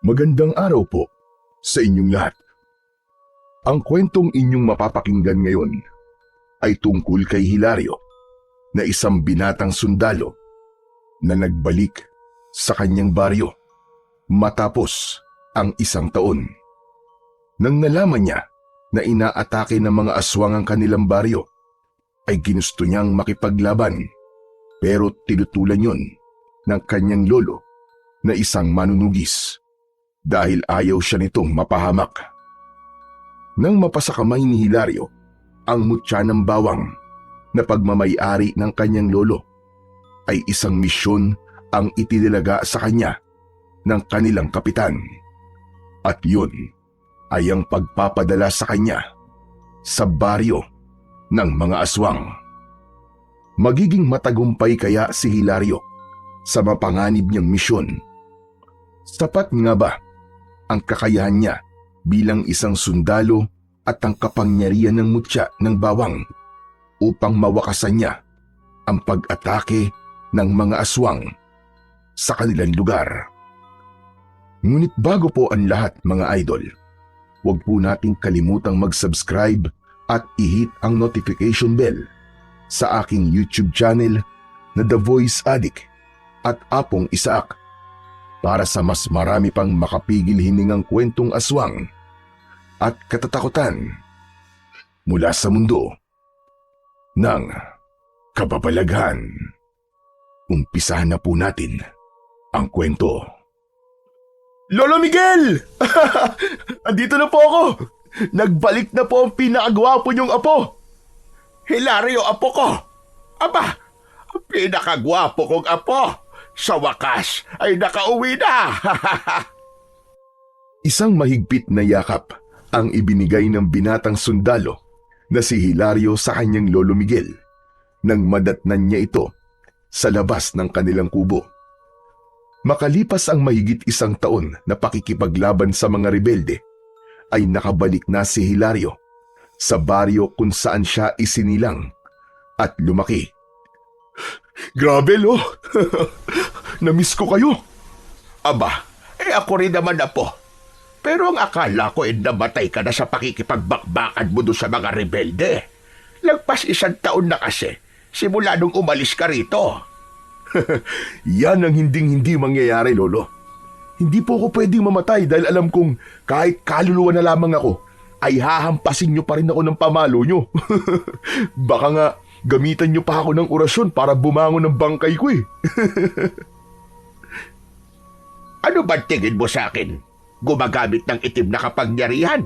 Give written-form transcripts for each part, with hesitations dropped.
Magandang araw po sa inyong lahat. Ang kwentong inyong mapapakinggan ngayon ay tungkol kay Hilario na isang binatang sundalo na nagbalik sa kanyang baryo matapos ang isang taon. Nang nalaman niya na inaatake ng mga aswang ang kanilang baryo, ay ginusto niyang makipaglaban pero tinutulan yon ng kanyang lolo na isang manunugis dahil ayaw siya nitong mapahamak. Nang mapasakamay ni Hilario ang mutya ng bawang na pagmamay-ari ng kanyang lolo, ay isang misyon ang itinilaga sa kanya ng kanilang kapitan. At yun ay ang pagpapadala sa kanya sa baryo ng mga aswang. Magiging matagumpay kaya si Hilario sa mapanganib niyang misyon? Sapat nga ba ang kakayahan niya bilang isang sundalo at ang kapangyarihan ng mutya ng bawang upang mawakasan niya ang pag-atake ng mga aswang sa kanilang lugar? Ngunit bago po ang lahat, mga idol, huwag po nating kalimutang mag-subscribe at i-hit ang notification bell sa aking YouTube channel na The Voice Addict at Apong Isaak para sa mas marami pang makapigil hiningang kwentong aswang at katatakutan mula sa mundo ng kababalaghan. Umpisahan na po natin ang kwento. Lolo Miguel! Andito na po ako! Nagbalik na po ang pinakagwapo niyong apo! Hilario, apo ko! Aba, ang pinakagwapo kong apo! Sa wakas ay nakauwi na! Isang mahigpit na yakap ang ibinigay ng binatang sundalo na si Hilario sa kanyang lolo Miguel nang madatnan niya ito sa labas ng kanilang kubo. Makalipas ang mahigit isang taon na pakikipaglaban sa mga rebelde, ay nakabalik na si Hilario sa baryo kung saan siya isinilang at lumaki. Grabe, lo! Namiss ko kayo. Aba, ako rin naman na po. Pero ang akala ko namatay ka na sa pakikipagbakbakan mo doon sa mga rebelde. Lagpas isang taon na kasi, simula nung umalis ka rito. Yan ang hinding-hindi mangyayari, lolo. Hindi po ako pwedeng mamatay dahil alam kong kahit kaluluwa na lamang ako, ay hahampasin niyo pa rin ako ng pamalo niyo. Baka nga gamitan niyo pa ako ng orasyon para bumangon ng bangkay ko eh. Ano ba tingin mo sa akin? Gumagamit ng itim na kapangyarihan?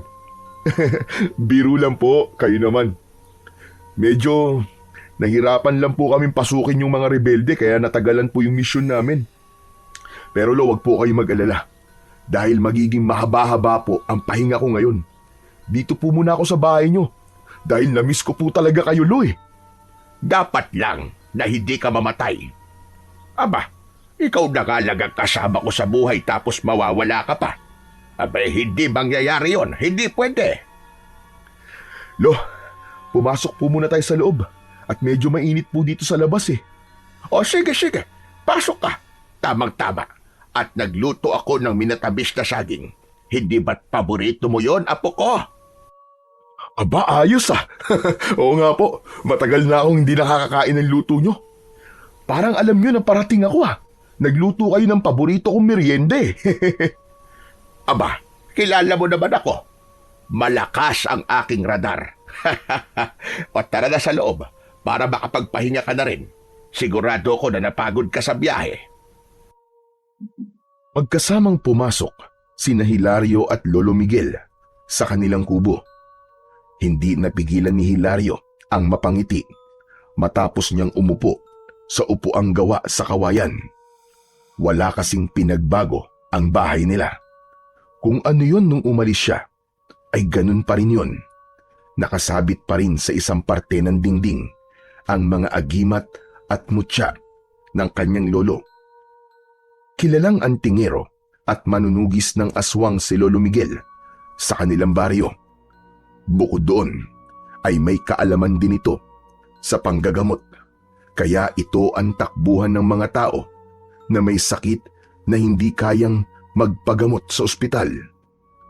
Biro lang po, kayo naman. Medyo nahirapan lang po kaming pasukin yung mga rebelde kaya natagalan po yung misyon namin. Pero lo, wag po kayo mag-alala. Dahil magiging mahaba-haba po ang pahinga ko ngayon. Dito po muna ako sa bahay nyo. Dahil na-miss ko po talaga kayo, lo eh. Dapat lang na hindi ka mamatay. Aba, ikaw na nga lang ang kasama ko sa buhay tapos mawawala ka pa. Aba, hindi mangyayari yon. Hindi pwede. Lo, pumasok po muna tayo sa loob. At medyo mainit po dito sa labas eh. O sige, pasok ka. Tamang-tama. At nagluto ako ng minatabis na saging. Hindi ba't paborito mo yon, apo ko? Aba, ayos ah. Oo nga po, matagal na akong hindi nakakakain ng luto nyo. Parang alam nyo na parating ako ah. Nagluto kayo ng paborito kong merienda eh. Aba, kilala mo naman ako. Malakas ang aking radar. O tara na sa loob para makapagpahinga ka na rin. Sigurado ko na napagod ka sa biyahe. Magkasamang pumasok sina Hilario at Lolo Miguel sa kanilang kubo. Hindi napigilan ni Hilario ang mapangiti matapos niyang umupo sa upuang gawa sa kawayan. Wala kasing pinagbago ang bahay nila. Kung ano yun nung umalis siya, ay ganun pa rin yun. Nakasabit pa rin sa isang parte ng dingding ang mga agimat at mutya ng kanyang lolo. Kilalang antingero at manunugis ng aswang si Lolo Miguel sa kanilang baryo. Bukod doon, ay may kaalaman din ito sa panggagamot, kaya ito ang takbuhan ng mga tao na may sakit na hindi kayang magpagamot sa ospital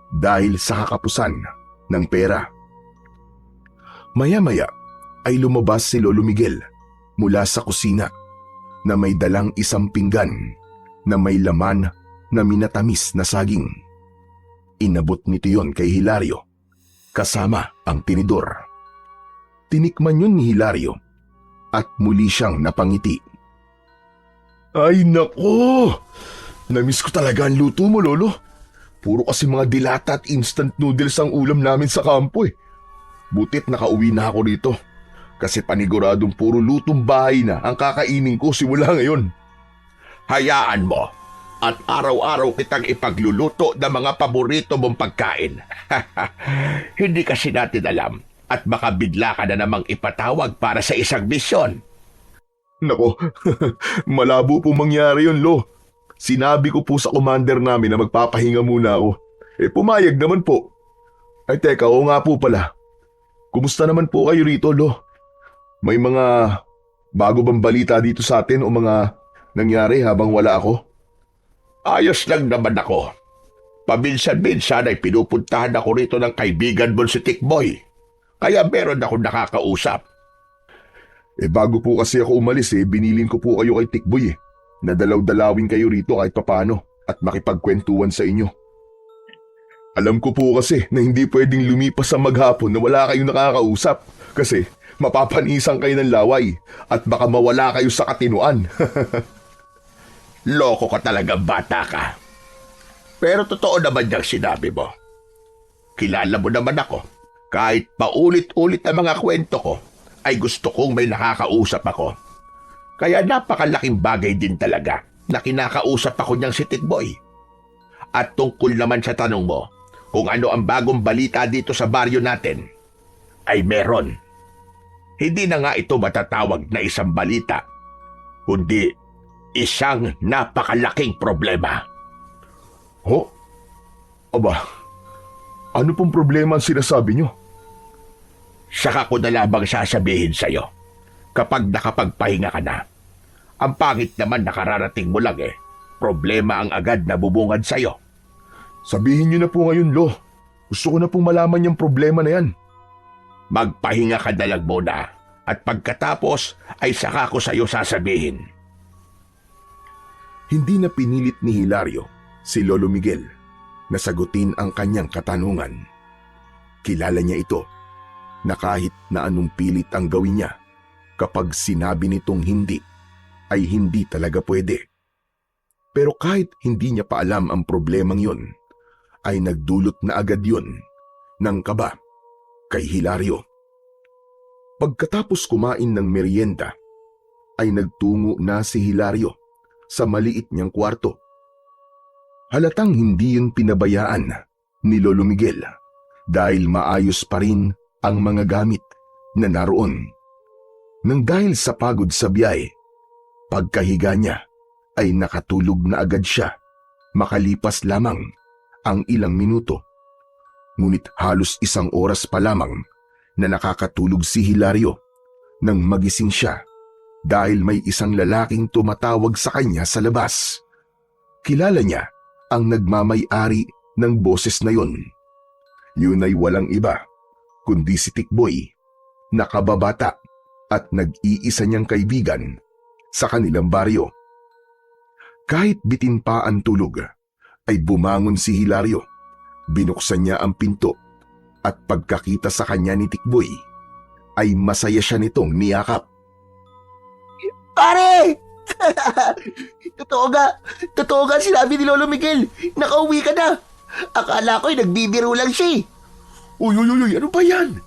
dahil sa kakapusan ng pera. Maya-maya ay lumabas si Lolo Miguel mula sa kusina na may dalang isang pinggan na may laman na minatamis na saging. Inabot nito yon kay Hilario kasama ang tinidor. Tinikman yun ni Hilario at muli siyang napangiti. Ay nako! Namiss ko talaga ang luto mo, Lolo. Puro kasi mga dilata at instant noodles ang ulam namin sa kampo eh. Butit nakauwi na ako rito kasi paniguradong puro lutong bahay na ang kakainin ko simula ngayon. Hayaan mo at araw-araw kitang ipagluluto ng mga paborito mong pagkain. Hindi kasi natin alam at baka bigla ka na namang ipatawag para sa isang misyon. Nako, malabo po mangyari yun, Lo. Sinabi ko po sa commander namin na magpapahinga muna ako. Pumayag naman po. Ay teka, oo nga po pala. Kumusta naman po kayo rito, Lo? May mga bago bang balita dito sa atin o mga nangyari habang wala ako? Ayos lang naman ako. Paminsan-minsan ay pinupuntahan ako rito ng kaibigan mo si Tikboy. Kaya meron akong nakakausap. Bago po kasi ako umalis biniling ko po kayo kay Tikboy Nadalaw-dalawin kayo rito kahit papano at makipagkwentuhan sa inyo. Alam ko po kasi na hindi pwedeng lumipas sa maghapon na wala kayong nakakausap kasi mapapanisan kayo ng laway at baka mawala kayo sa katinuan. Loko ka talaga, bata ka. Pero totoo naman yung sinabi mo. Kilala mo naman ako. Kahit paulit-ulit ang mga kwento ko, ay gusto kong may nakakausap ako. Kaya napakalaking bagay din talaga na kinakausap ako niyang si Tikboy. At tungkol naman sa tanong mo, kung ano ang bagong balita dito sa baryo natin, ay meron. Hindi na nga ito matatawag na isang balita, kundi isang napakalaking problema. Ho? Aba, ano pong problema ang sinasabi niyo? Saka ko na lamang sasabihin sa'yo kapag nakapagpahinga ka na. Ang pangit naman nakararating mo lang problema ang agad na bubungad sa'yo. Sabihin niyo na po ngayon, Lo. Gusto ko na pong malaman yung problema na yan. Magpahinga ka na lang muna at pagkatapos ay saka ko sa'yo sasabihin. Hindi na pinilit ni Hilario si Lolo Miguel na sagutin ang kanyang katanungan. Kilala niya ito na kahit na anong pilit ang gawin niya, kapag sinabi nitong hindi, ay hindi talaga pwede. Pero kahit hindi niya pa alam ang problemang yun, ay nagdulot na agad yun ng kaba kay Hilario. Pagkatapos kumain ng merienda, ay nagtungo na si Hilario sa maliit niyang kwarto. Halatang hindi yun pinabayaan ni Lolo Miguel dahil maayos pa rin ang mga gamit na naroon. Nang dahil sa pagod sa biyahe, pagkahiga niya ay nakatulog na agad siya makalipas lamang ang ilang minuto. Ngunit halos isang oras pa lamang na nakakatulog si Hilario nang magising siya dahil may isang lalaking tumatawag sa kanya sa labas. Kilala niya ang nagmamay-ari ng boses na yun. Yun ay walang iba kundi si Tikboy, nakababata at nag-iisa niyang kaibigan sa kanilang baryo. Kahit bitin pa ang tulog, ay bumangon si Hilario. Binuksan niya ang pinto at pagkakita sa kanya ni Tikboy, ay masaya siya nitong niyakap. Pare! Totoo nga sinabi ni Lolo Miguel. Nakauwi ka na. Akala ko'y nagbibiro lang siya. Uy, ano ba yan?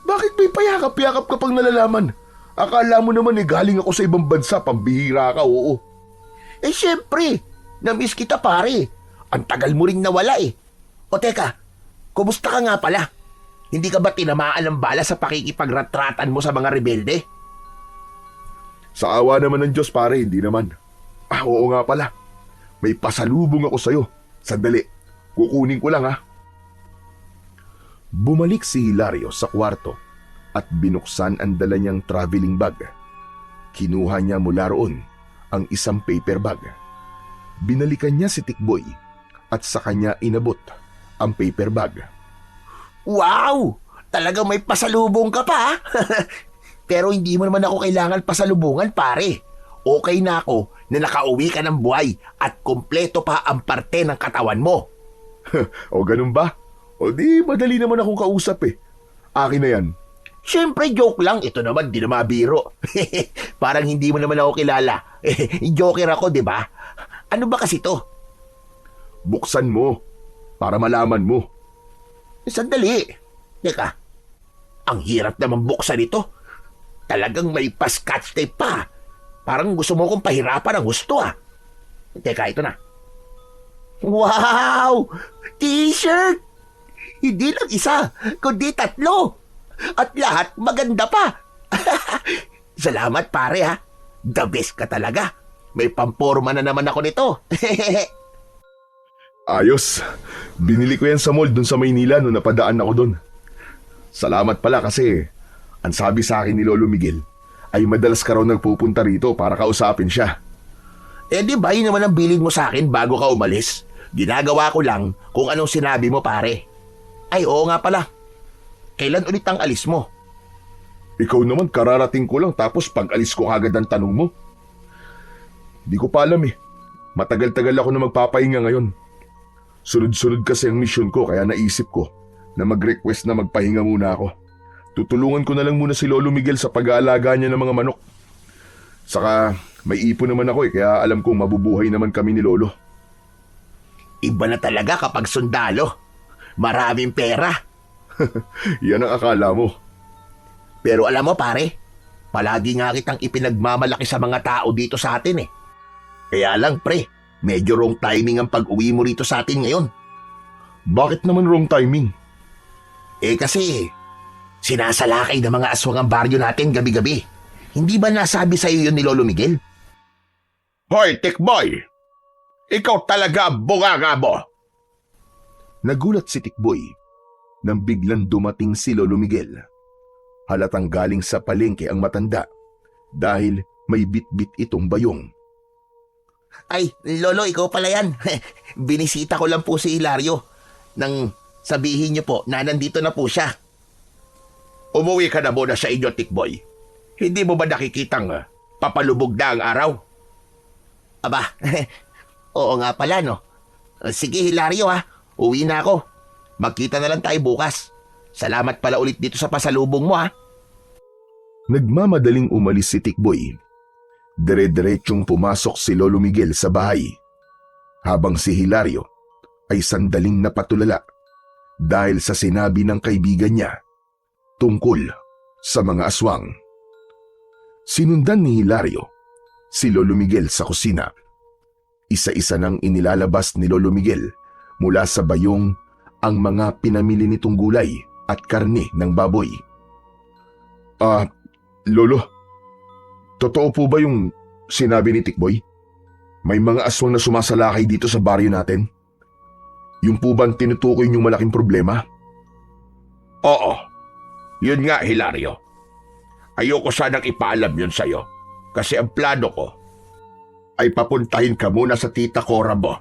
Bakit may payakap-yakap ka pang nalalaman? Akala mo naman galing ako sa ibang bansa, pambihira ka, oo. Siyempre, na-miss kita pare. Ang tagal mo ring nawala O teka, kumusta ka nga pala? Hindi ka ba tinamaan ng bala sa pakikipagretratan mo sa mga rebelde? Sa awa naman ng Diyos pare, hindi naman. Oo nga pala. May pasalubong ako sa'yo. Sandali, kukunin ko lang ha. Bumalik si Hilario sa kwarto at binuksan ang dala niyang traveling bag. Kinuha niya mula roon ang isang paper bag. Binalikan niya si Tikboy at sa kanya inabot ang paper bag. Wow! Talagang may pasalubong ka pa, ha? Pero hindi mo naman ako kailangan pasalubungan, pare. Okay na ako na nakauwi ka ng buhay at kumpleto pa ang parte ng katawan mo. O ganun ba? O di madali naman akong kausap eh. Akin na yan. Siyempre, joke lang. Ito naman, di na mabiro. Parang hindi mo naman ako kilala. Joker ako, di ba? Ano ba kasi to? Buksan mo para malaman mo. Sandali. Teka, ang hirap naman buksan ito. Talagang may pa-scotch tape pa. Parang gusto mo kong pahirapan ang gusto, ah. Teka, ito na. Wow! T-shirt! Hindi lang isa, kundi 3. At lahat maganda pa. Salamat, pare, ha. The best ka talaga. May pamporma na naman ako nito. Ayos. Binili ko yan sa mall dun sa Maynila nung napadaan ako dun. Salamat pala kasi ang sabi sa akin ni Lolo Miguel ay madalas ka raw nagpupunta rito para kausapin siya. Di ba yun naman ang bilin mo sa akin bago ka umalis? Ginagawa ko lang kung anong sinabi mo, pare. Ay, oo nga pala. Kailan ulit ang alis mo? Ikaw naman kararating ko lang tapos pag alis ko agad ang tanong mo. Di ko pa alam eh. Matagal-tagal ako na magpapahinga ngayon. Sunod-sunod kasi ang mission ko kaya naisip ko na mag-request na magpahinga muna ako. Tutulungan ko na lang muna si Lolo Miguel sa pag-aalaga niya ng mga manok. Saka may ipon naman ako kaya alam kong mabubuhay naman kami ni Lolo. Iba na talaga kapag sundalo. Maraming pera. Yan ang akala mo. Pero alam mo, pare, palagi nga kitang ipinagmamalaki sa mga tao dito sa atin eh. Kaya lang, pre, medyo wrong timing ang pag-uwi mo rito sa atin ngayon. Bakit naman wrong timing? Kasi sinasalakay ng mga aswang ang baryo natin gabi-gabi. Hindi ba nasabi sa iyo yun ni Lolo Miguel? Hoy, Tikboy! Ikaw talaga bunganga mo! Nagulat si Tikboy nang biglang dumating si Lolo Miguel. Halatang galing sa palengke ang matanda dahil may bit-bit itong bayong. Ay, Lolo, ikaw pala yan. Binisita ko lang po si Hilario nang sabihin niyo po na nandito na po siya. Umuwi ka na muna sa inyo, Tikboy. Hindi mo ba nakikitang papalubog na ang araw? Aba, oo nga pala, no? Sige, Hilario, ha. Uwi na ako. Magkita na lang tayo bukas. Salamat pala ulit dito sa pasalubong mo, ha. Nagmamadaling umalis si Tikboy. Dire-diretsyong pumasok si Lolo Miguel sa bahay. Habang si Hilario ay sandaling napatulala dahil sa sinabi ng kaibigan niya tungkol sa mga aswang. Sinundan ni Hilario si Lolo Miguel sa kusina. Isa-isa nang inilalabas ni Lolo Miguel mula sa bayong ang mga pinamili nitong gulay at karne ng baboy. Lolo, totoo po ba yung sinabi ni Tikboy? May mga aswang na sumasalakay dito sa baryo natin? Yung po bang tinutukoy niyong malaking problema? Oo. Yun nga, Hilario. Ayoko sanang ipaalam yun sa'yo. Kasi ang plano ko ay papuntahin ka muna sa tita Cora mo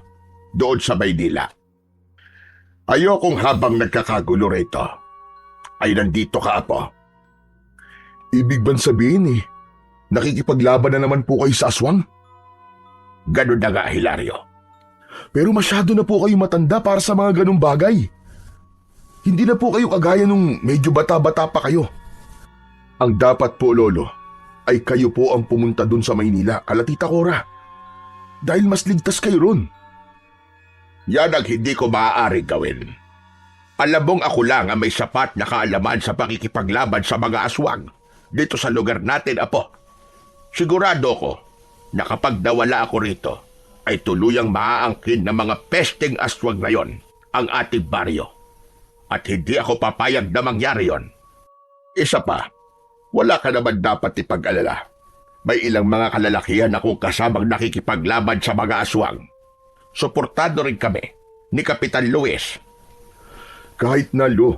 doon sa Maynila. Ayokong habang nagkakagulo rito ay nandito ka, Apo. Ibig bang sabihin nakikipaglaban na naman po kayo sa aswang? Ganun na nga, Hilario. Pero masyado na po kayo matanda para sa mga ganung bagay. Hindi na po kayo kagaya nung medyo bata-bata pa kayo. Ang dapat po, Lolo, ay kayo po ang pumunta dun sa Maynila, kala Tita Cora. Dahil mas ligtas kayo ron. Yan ang hindi ko maaaring gawin. Alam mong ako lang ang may sapat na kaalaman sa pakikipaglaban sa mga aswang dito sa lugar natin, Apo. Sigurado ko na kapag nawala ako rito, ay tuluyang maaangkin ng mga pesteng aswang na yon ang ating baryo. At hindi ako papayag na mangyari yon. Isa pa, wala ka naman dapat ipag-alala. May ilang mga kalalakihan akong kasamang nakikipaglaban sa mga aswang. Suportado rin kami ni Kapitan Luis. Kahit na, Lo,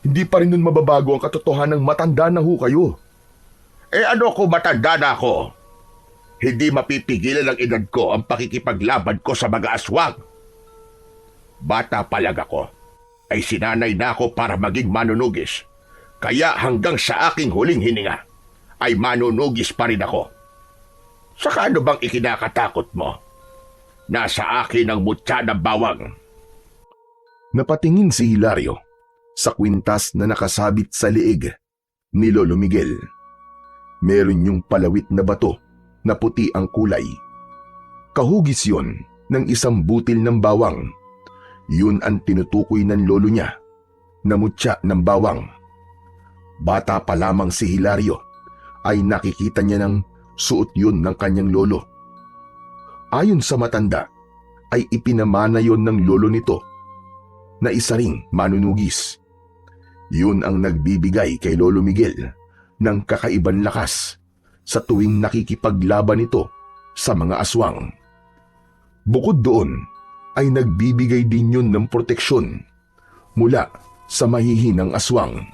hindi pa rin nun mababago ang katotohanan ng matanda na ho kayo. Ano kung matanda na ako? Hindi mapipigilan ng edad ko ang pakikipaglaban ko sa mga aswang. Bata palag ako, ay sinanay na ako para maging manunugis. Kaya hanggang sa aking huling hininga, ay manunugis pa rin ako. Saka ano bang ikinakatakot mo? Nasa akin ang mutya ng bawang. Napatingin si Hilario sa kwintas na nakasabit sa liig ni Lolo Miguel. Meron yung palawit na bato na puti ang kulay. Kahugis yon ng isang butil ng bawang. Yun ang tinutukoy ng lolo niya na mutya ng bawang. Bata pa lamang si Hilario ay nakikita niya ng suot yun ng kanyang lolo. Ayon sa matanda ay ipinamana yon ng lolo nito na isa ring manunugis. Yun ang nagbibigay kay Lolo Miguel ng kakaibang lakas sa tuwing nakikipaglaban ito sa mga aswang. Bukod doon ay nagbibigay din yun ng proteksyon mula sa mahihinang aswang.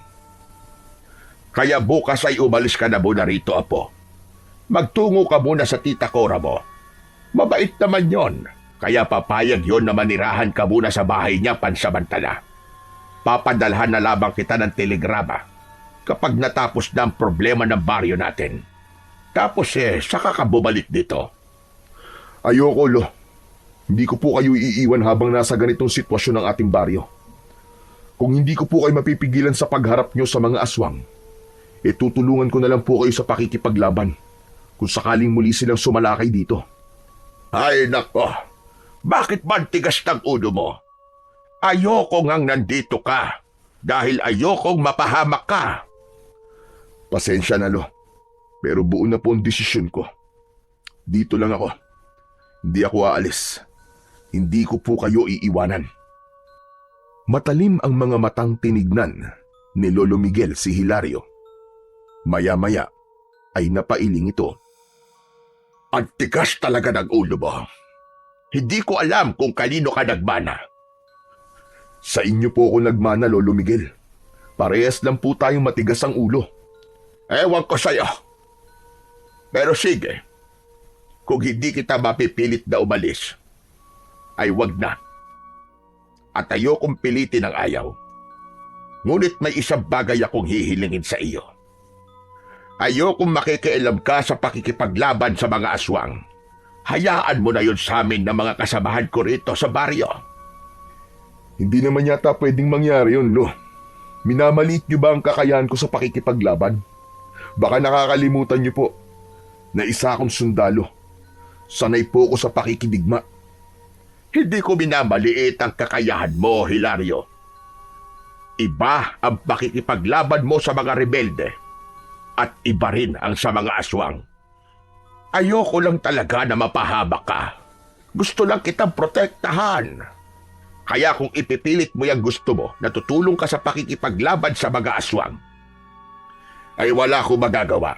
Kaya bukas ay umalis ka na muna rito, Apo. Magtungo ka muna sa tita Cora mo. Mabait naman yon, kaya papayag yon na manirahan ka muna sa bahay niya pansamantala. Papadalhan na lamang kita ng telegrama kapag natapos na ang problema ng baryo natin. Tapos saka ka bumalik dito. Ayoko, Lo. Hindi ko po kayo iiwan habang nasa ganitong sitwasyon ng ating baryo. Kung hindi ko po kayo mapipigilan sa pagharap nyo sa mga aswang, tutulungan ko na lang po kayo sa pakikipaglaban kung sakaling muli silang sumalakay dito. Ay nako, bakit ba ang tigas ng ulo mo? Ayoko ngang nandito ka dahil ayokong mapahamak ka. Pasensya na, Lo. Pero buo na po ang desisyon ko. Dito lang ako. Hindi ako aalis. Hindi ko po kayo iiwanan. Matalim ang mga matang tinignan ni Lolo Miguel si Hilario. Maya-maya ay napailing ito. Ang tigas talaga ng ulo mo. Hindi ko alam kung kanino ka nagmana. Sa inyo po ako nagmana, Lolo Miguel. Parehas lang po tayong matigas ang ulo. Ewan ko sa'yo. Pero sige, kung hindi kita mapipilit na umalis, ay wag na. At ayokong pilitin ang ayaw. Ngunit may isang bagay akong hihilingin sa iyo. Ayokong makikialam ka sa pakikipaglaban sa mga aswang. Hayaan mo na yun sa amin ng mga kasamahan ko rito sa baryo. Hindi naman yata pwedeng mangyari yun, Lo. Minamaliit niyo ba ang kakayahan ko sa pakikipaglaban? Baka nakakalimutan niyo po na isa akong sundalo. Sanay po ako sa pakikidigma. Hindi ko minamaliit ang kakayahan mo, Hilario. Iba ang pakikipaglaban mo sa mga rebelde at iba rin ang sa mga aswang. Ayoko lang talaga na mapahabak ka. Gusto lang kitang protektahan. Kaya kung ipipilit mo yung gusto mo na tutulong ka sa pakikipaglaban sa mga aswang, ay wala akong magagawa,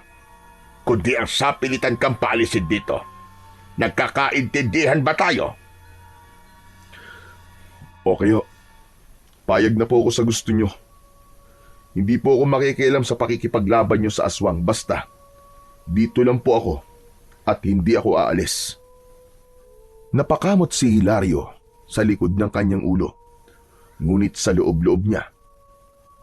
kundi ang sapilitan kang paalisin dito. Nagkakaintindihan ba tayo? Okay ho. Payag na po ako sa gusto nyo. Hindi po ako makikialam sa pakikipaglaban nyo sa aswang. Basta, dito lang po ako at hindi ako aalis. Napakamot si Hilario sa likod ng kanyang ulo. Ngunit sa loob-loob niya,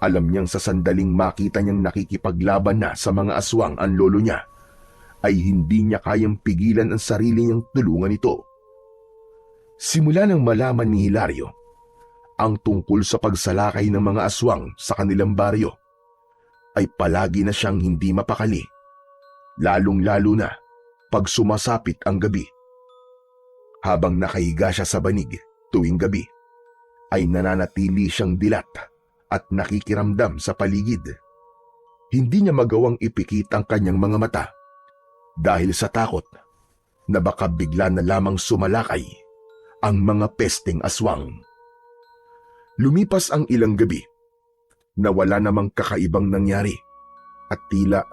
alam niyang sa sandaling makita niyang nakikipaglaban na sa mga aswang ang lolo niya, ay hindi niya kayang pigilan ang sarili niyang tulungan ito. Simula nang malaman ni Hilario ang tungkol sa pagsalakay ng mga aswang sa kanilang baryo, ay palagi na siyang hindi mapakali, lalong-lalo na pag sumasapit ang gabi. Habang nakahiga siya sa banig tuwing gabi, ay nananatili siyang dilat at nakikiramdam sa paligid. Hindi niya magawang ipikit ang kanyang mga mata dahil sa takot na baka bigla na lamang sumalakay ang mga pesteng aswang. Lumipas ang ilang gabi na wala namang kakaibang nangyari at tila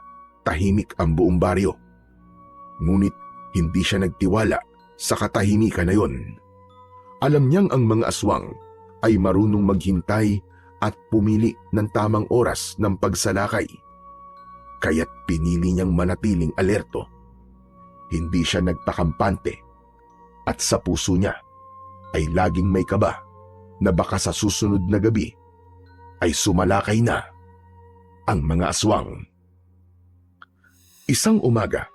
tahimik ang buong baryo. Ngunit hindi siya nagtiwala sa katahimikan na yon. Alam niyang ang mga aswang ay marunong maghintay at pumili ng tamang oras ng pagsalakay. Kaya't pinili niyang manatiling alerto. Hindi siya nagpakampante at sa puso niya ay laging may kaba na baka sa susunod na gabi ay sumalakay na ang mga aswang. Isang umaga,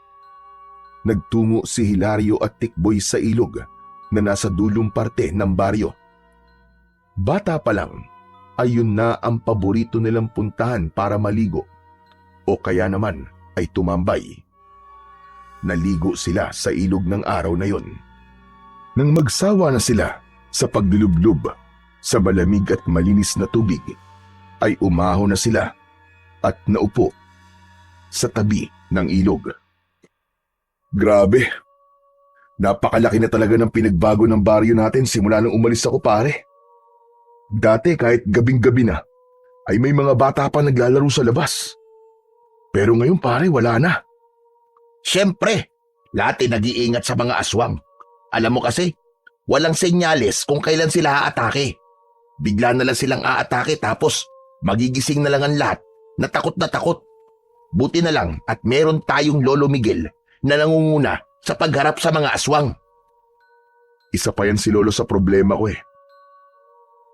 nagtungo si Hilario at Tikboy sa ilog na nasa dulong parte ng baryo. Bata pa lang, ayun na ang paborito nilang puntahan para maligo o kaya naman ay tumambay. Naligo sila sa ilog ng araw na yon. Nang magsawa na sila sa paglulublob sa malamig at malinis na tubig, ay umahon na sila at naupo sa tabi ng ilog. Grabe, napakalaki na talaga ng pinagbago ng baryo natin simula nang umalis ako, pare. Dati kahit gabing-gabi na, ay may mga bata pa naglalaro sa labas. Pero ngayon, pare, wala na. Siyempre, lahat ay nag-iingat sa mga aswang. Alam mo kasi, walang senyales kung kailan sila aatake. Bigla na lang silang aatake tapos magigising na lang ang lahat na takot. Buti na lang at meron tayong Lolo Miguel na nangunguna sa pagharap sa mga aswang. Isa pa yan si Lolo sa problema ko eh.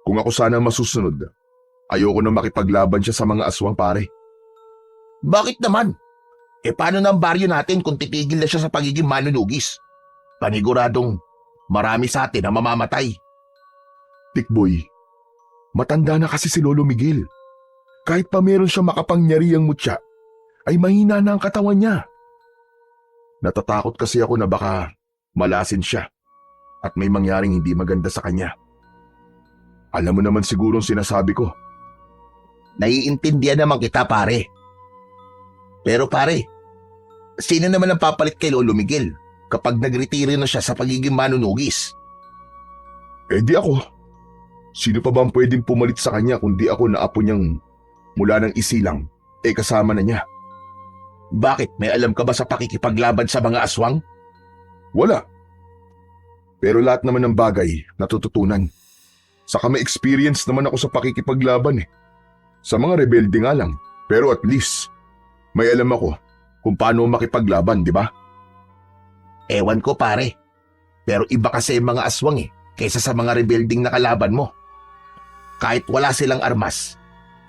Kung ako sana masusunod, ayoko na makipaglaban siya sa mga aswang, pare. Bakit naman? Paano na ang baryo natin kung titigil na siya sa pagiging manunugis? Paniguradong marami sa atin ang mamamatay. Tikboy, matanda na kasi si Lolo Miguel. Kahit pa meron siya makapangyarihang mutya, ay mahina na ang katawan niya. Natatakot kasi ako na baka malasin siya at may mangyaring hindi maganda sa kanya. Alam mo naman siguro ang sinasabi ko. Naiintindihan naman kita, pare. Pero pare, sino naman ang papalit kay Lolo Miguel kapag nagretiro na siya sa pagiging manunugis? Eh di ako. Sino pa ba ang pwedeng pumalit sa kanya kundi ako na apo niyang mula ng isilang, kasama na niya? Bakit? May alam ka ba sa pakikipaglaban sa mga aswang? Wala. Pero lahat naman ng bagay natututunan. Saka may experience naman ako sa pakikipaglaban eh. Sa mga rebelde nga lang, pero at least may alam ako kung paano makipaglaban, di ba? Ewan ko, pare. Pero iba kasi yung mga aswang kaysa sa mga rebelding na kalaban mo. Kahit wala silang armas,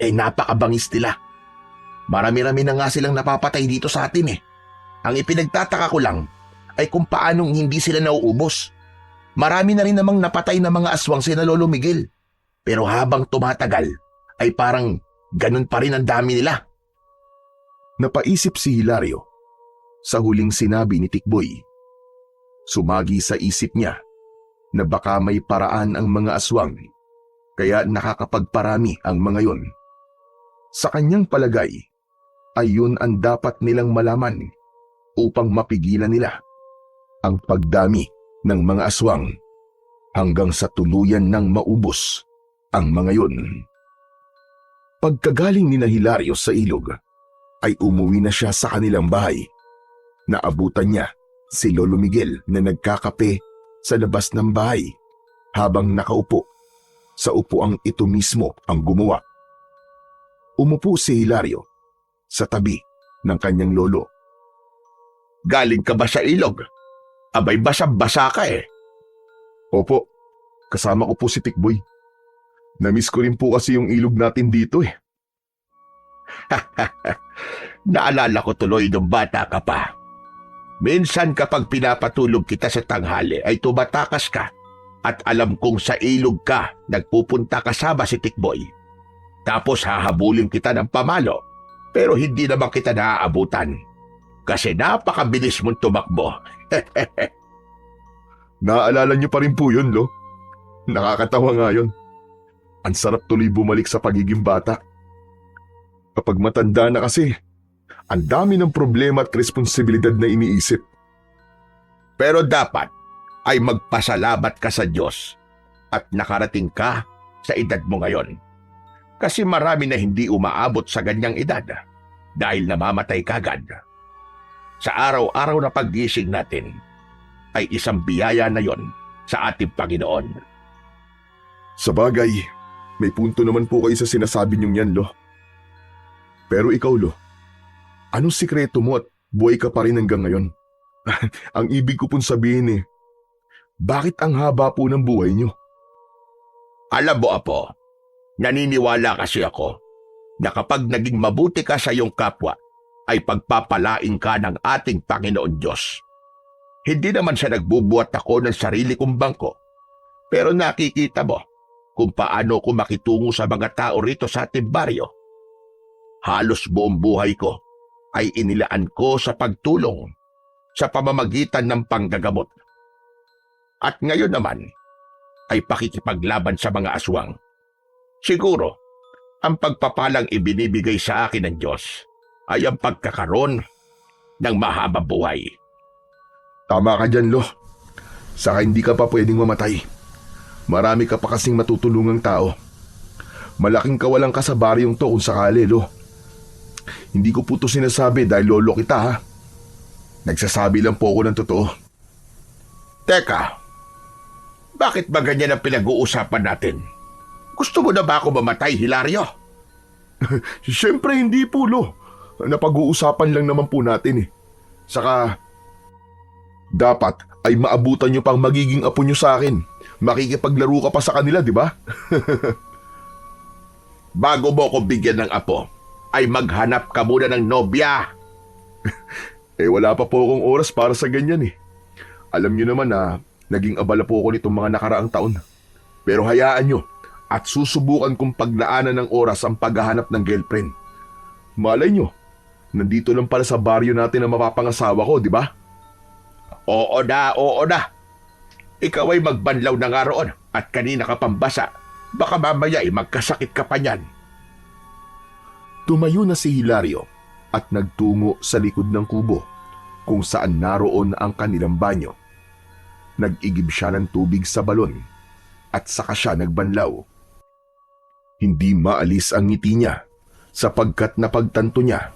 napakabangis nila. Marami-rami na nga silang napapatay dito sa atin eh. Ang ipinagtataka ko lang ay kung paanong hindi sila nauubos. Marami na rin namang napatay na mga aswang sina Lolo Miguel. Pero habang tumatagal, ay parang ganun pa rin ang dami nila. Napaisip si Hilario sa huling sinabi ni Tikboy. Sumagi sa isip niya na baka may paraan ang mga aswang kaya nakakapagparami ang mga yon. Sa kanyang palagay, ay yun ang dapat nilang malaman upang mapigilan nila ang pagdami ng mga aswang hanggang sa tuluyan ng maubos ang mga yon. Pagkagaling ni Hilario sa ilog, ay umuwi na siya sa kanilang bahay. Naabutan niya si Lolo Miguel na nagkakape sa labas ng bahay habang nakaupo sa upuang ito mismo ang gumawa. Umupo si Hilario sa tabi ng kanyang lolo. Galing ka ba sa ilog? Abay basa-basa ka eh. Opo, kasama ko po si Tikboy. Namiss ko rin po kasi yung ilog natin dito eh. Naalala ko tuloy nung bata ka pa. Minsan kapag pinapatulog kita sa tanghali ay tumatakas ka at alam kong sa ilog ka nagpupunta kasama si Tikboy. Tapos hahabulin kita ng pamalo pero hindi naman kita naaabutan kasi napakabilis mong tumakbo. Naaalala niyo pa rin po yun, Lo. Nakakatawa nga yun. Ang sarap tuloy bumalik sa pagiging bata. Kapag matanda na kasi, ang dami ng problema at responsibilidad na iniisip. Pero dapat ay magpasalamat ka sa Diyos at nakarating ka sa edad mo ngayon. Kasi marami na hindi umaabot sa ganyang edad dahil namamatay kagad. Sa araw-araw na paggising natin ay isang biyaya na yon sa ating Panginoon. Sa bagay, may punto naman po kayo sa sinasabi niyong yan, Lo. Pero ikaw, Lo, anong sikreto mo at buhay ka pa rin hanggang ngayon? Ang ibig ko pong sabihin bakit ang haba po ng buhay niyo? Alam mo, Apo, naniniwala kasi ako na kapag naging mabuti ka sa iyong kapwa, ay pagpapalain ka ng ating Panginoon Diyos. Hindi naman siya nagbubuhat ako ng sarili kong bangko, pero nakikita mo kung paano ko makitungo sa mga tao rito sa ating baryo. Halos buong buhay ko ay inilaan ko sa pagtulong sa pamamagitan ng panggagamot. At ngayon naman ay pakikipaglaban sa mga aswang. Siguro, ang pagpapalang ibinibigay sa akin ng Diyos ay ang pagkakaroon ng mahabang buhay. Tama ka dyan, Lo. Saka hindi ka pa pwedeng mamatay. Marami ka pa kasing matutulungang tao. Malaking kawalang ka sa baryong to kung sakali, Lo. Hindi ko po to sinasabi dahil lolo kita, ha. Nagsasabi lang po ako ng totoo. Teka, bakit ba ganyan ang pinag-uusapan natin? Gusto mo na ba ako mamatay, Hilario? Siyempre hindi po, Lo. Napag-uusapan lang naman po natin eh. Saka, dapat ay maabutan nyo pang magiging apo nyo sa akin. Makikipaglaro ka pa sa kanila, di ba? Bago mo ko bigyan ng apo, ay maghanap ka muna ng nobya. Wala pa po akong oras para sa ganyan eh. Alam nyo naman na naging abala po ako nitong mga nakaraang taon. Pero hayaan nyo at susubukan kong paglaanan ng oras ang paghahanap ng girlfriend. Malay nyo, nandito lang pala sa baryo natin ang mapapangasawa ko, di ba? Oo na. Ikaw ay magbanlaw na nga roon at kanina ka pambasa. Baka mamaya ay magkasakit ka pa niyan. Tumayo na si Hilario at nagtungo sa likod ng kubo kung saan naroon ang kanilang banyo. Nag-igib siya ng tubig sa balon at saka siya nagbanlaw. Hindi maalis ang ngiti niya sapagkat napagtanto niya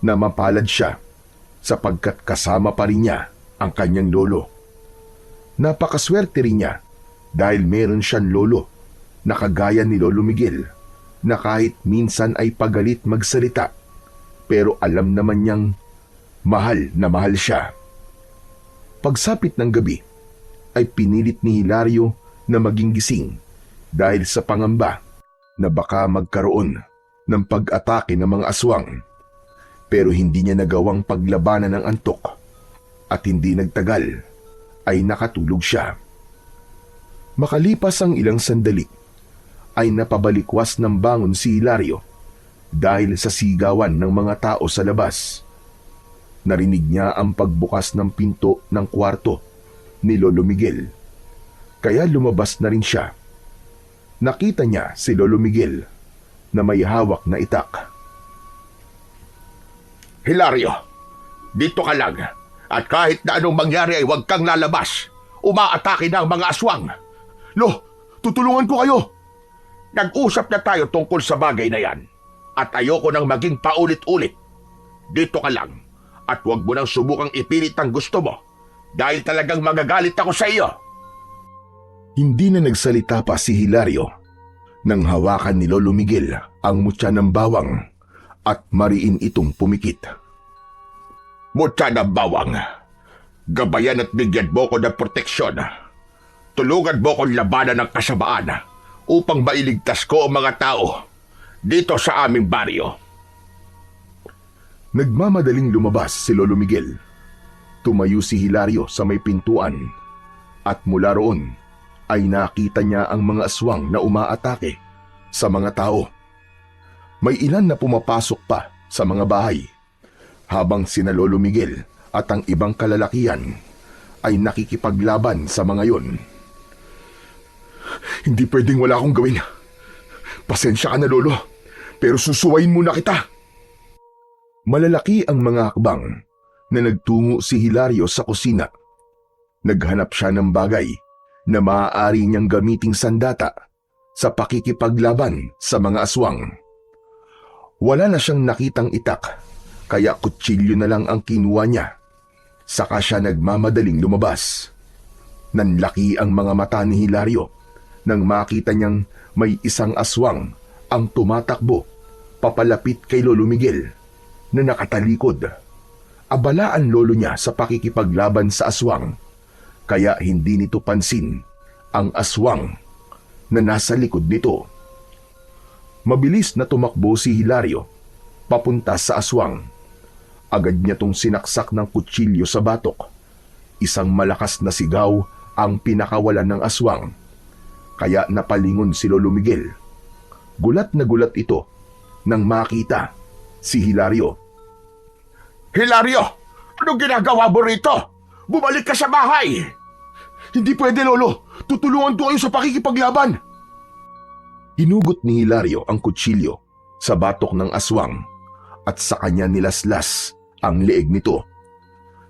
na mapalad siya sapagkat kasama pa rin niya ang kanyang lolo. Napakaswerte rin niya dahil meron siyang lolo na kagaya ni Lolo Miguel na kahit minsan ay pagalit magsalita pero alam naman niyang mahal na mahal siya. Pagsapit ng gabi ay pinilit ni Hilario na maging gising dahil sa pangamba na baka magkaroon ng pag-atake ng mga aswang. Pero hindi niya nagawang paglabanan ng antok at hindi nagtagal ay nakatulog siya. Makalipas ang ilang sandali ay napabalikwas ng bangon si Hilario dahil sa sigawan ng mga tao sa labas. Narinig niya ang pagbukas ng pinto ng kwarto ni Lolo Miguel. Kaya lumabas na rin siya. Nakita niya si Lolo Miguel na may hawak na itak. Hilario, dito ka lang. At kahit na anong mangyari ay huwag kang lalabas. Umaatake na ang mga aswang. Lo, tutulungan ko kayo! Nag-usap na tayo tungkol sa bagay na yan. At ayoko nang maging paulit-ulit. Dito ka lang. At huwag mo nang subukang ipilit ang gusto mo. Dahil talagang magagalit ako sa iyo. Hindi na nagsalita pa si Hilario nang hawakan ni Lolo Miguel ang mutya ng bawang at mariin itong pumikit. Mutya ng bawang. Gabayan at bigyan mo ko ng proteksyon. Tulungan mo kong labanan ng kasamaan upang mailigtas ko ang mga tao dito sa aming baryo. Nagmamadaling lumabas si Lolo Miguel. Tumayo si Hilario sa may pintuan at mula roon ay nakita niya ang mga aswang na umaatake sa mga tao. May ilan na pumapasok pa sa mga bahay habang sina Lolo Miguel at ang ibang kalalakihan ay nakikipaglaban sa mga yon. Hindi pwedeng wala akong gawin. Pasensya ka na, Lolo, pero susuwayin muna kita. Malalaki ang mga hakbang na nagtungo si Hilario sa kusina. Naghanap siya ng bagay na maaari niyang gamiting sandata sa pakikipaglaban sa mga aswang. Wala na siyang nakitang itak, kaya kutsilyo na lang ang kinuha niya. Saka siya nagmamadaling lumabas. Nanlaki ang mga mata ni Hilario nang makita niyang may isang aswang ang tumatakbo papalapit kay Lolo Miguel na nakatalikod. Abala ang lolo niya sa pakikipaglaban sa aswang, kaya hindi nito pansin ang aswang na nasa likod nito. Mabilis na tumakbo si Hilario papunta sa aswang. Agad niya tong sinaksak ng kutsilyo sa batok. Isang malakas na sigaw ang pinakawalan ng aswang. Kaya napalingon si Lolo Miguel. Gulat na gulat ito nang makita si Hilario. Hilario! Anong ginagawa mo rito? Bumalik ka sa bahay! Hindi pwede, Lolo. Tutulungan ko kayo sa pakikipaglaban. Hinugot ni Hilario ang kutsilyo sa batok ng aswang at sa kanya nilaslas ang leeg nito.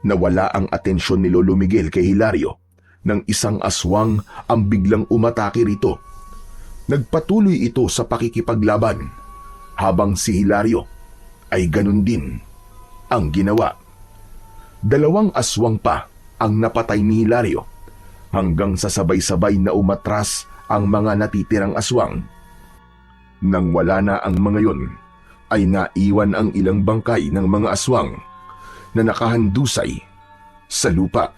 Nawala ang atensyon ni Lolo Miguel kay Hilario nang isang aswang ang biglang umatake rito. Nagpatuloy ito sa pakikipaglaban habang si Hilario ay ganun din ang ginawa. 2 aswang pa ang napatay ni Hilario hanggang sa sabay-sabay na umatras ang mga natitirang aswang. Nang wala na ang mga yon, ay naiwan ang ilang bangkay ng mga aswang na nakahandusay sa lupa.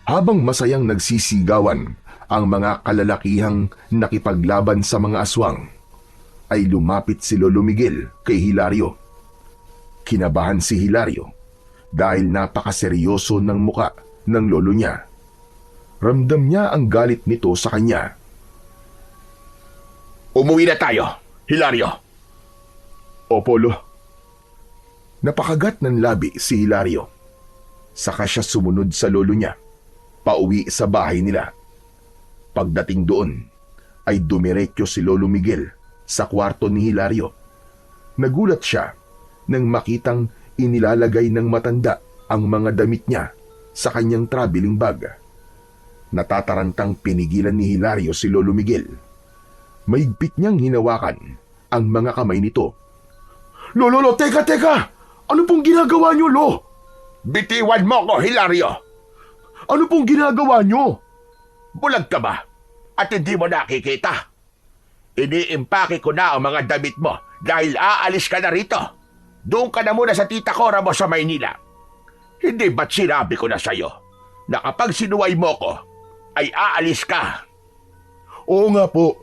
Habang masayang nagsisigawan ang mga kalalakihang nakipaglaban sa mga aswang, ay lumapit si Lolo Miguel kay Hilario. Kinabahan si Hilario dahil napakaseryoso ng muka ng lolo niya. Ramdam niya ang galit nito sa kanya. Umuwi na tayo, Hilario. Opo, Lo. Napakagat ng labi si Hilario. Saka siya sumunod sa lolo niya, pauwi sa bahay nila. Pagdating doon, ay dumiretso si Lolo Miguel sa kwarto ni Hilario. Nagulat siya nang makitang inilalagay ng matanda ang mga damit niya sa kanyang traveling bag. Natatarantang pinigilan ni Hilario si Lolo Miguel. Maigpit niyang hinawakan ang mga kamay nito. Lo, teka! Ano pong ginagawa niyo, Lo? Bitiwan mo ko, Hilario! Ano pong ginagawa niyo? Bulag ka ba? At hindi mo nakikita? Iniimpake ko na ang mga damit mo dahil aalis ka na rito. Doon ka na muna sa tita Cora mo sa Maynila. Hindi ba't sinabi ko na sa'yo na kapag sinuway mo ko, ay aalis ka? Oo nga po.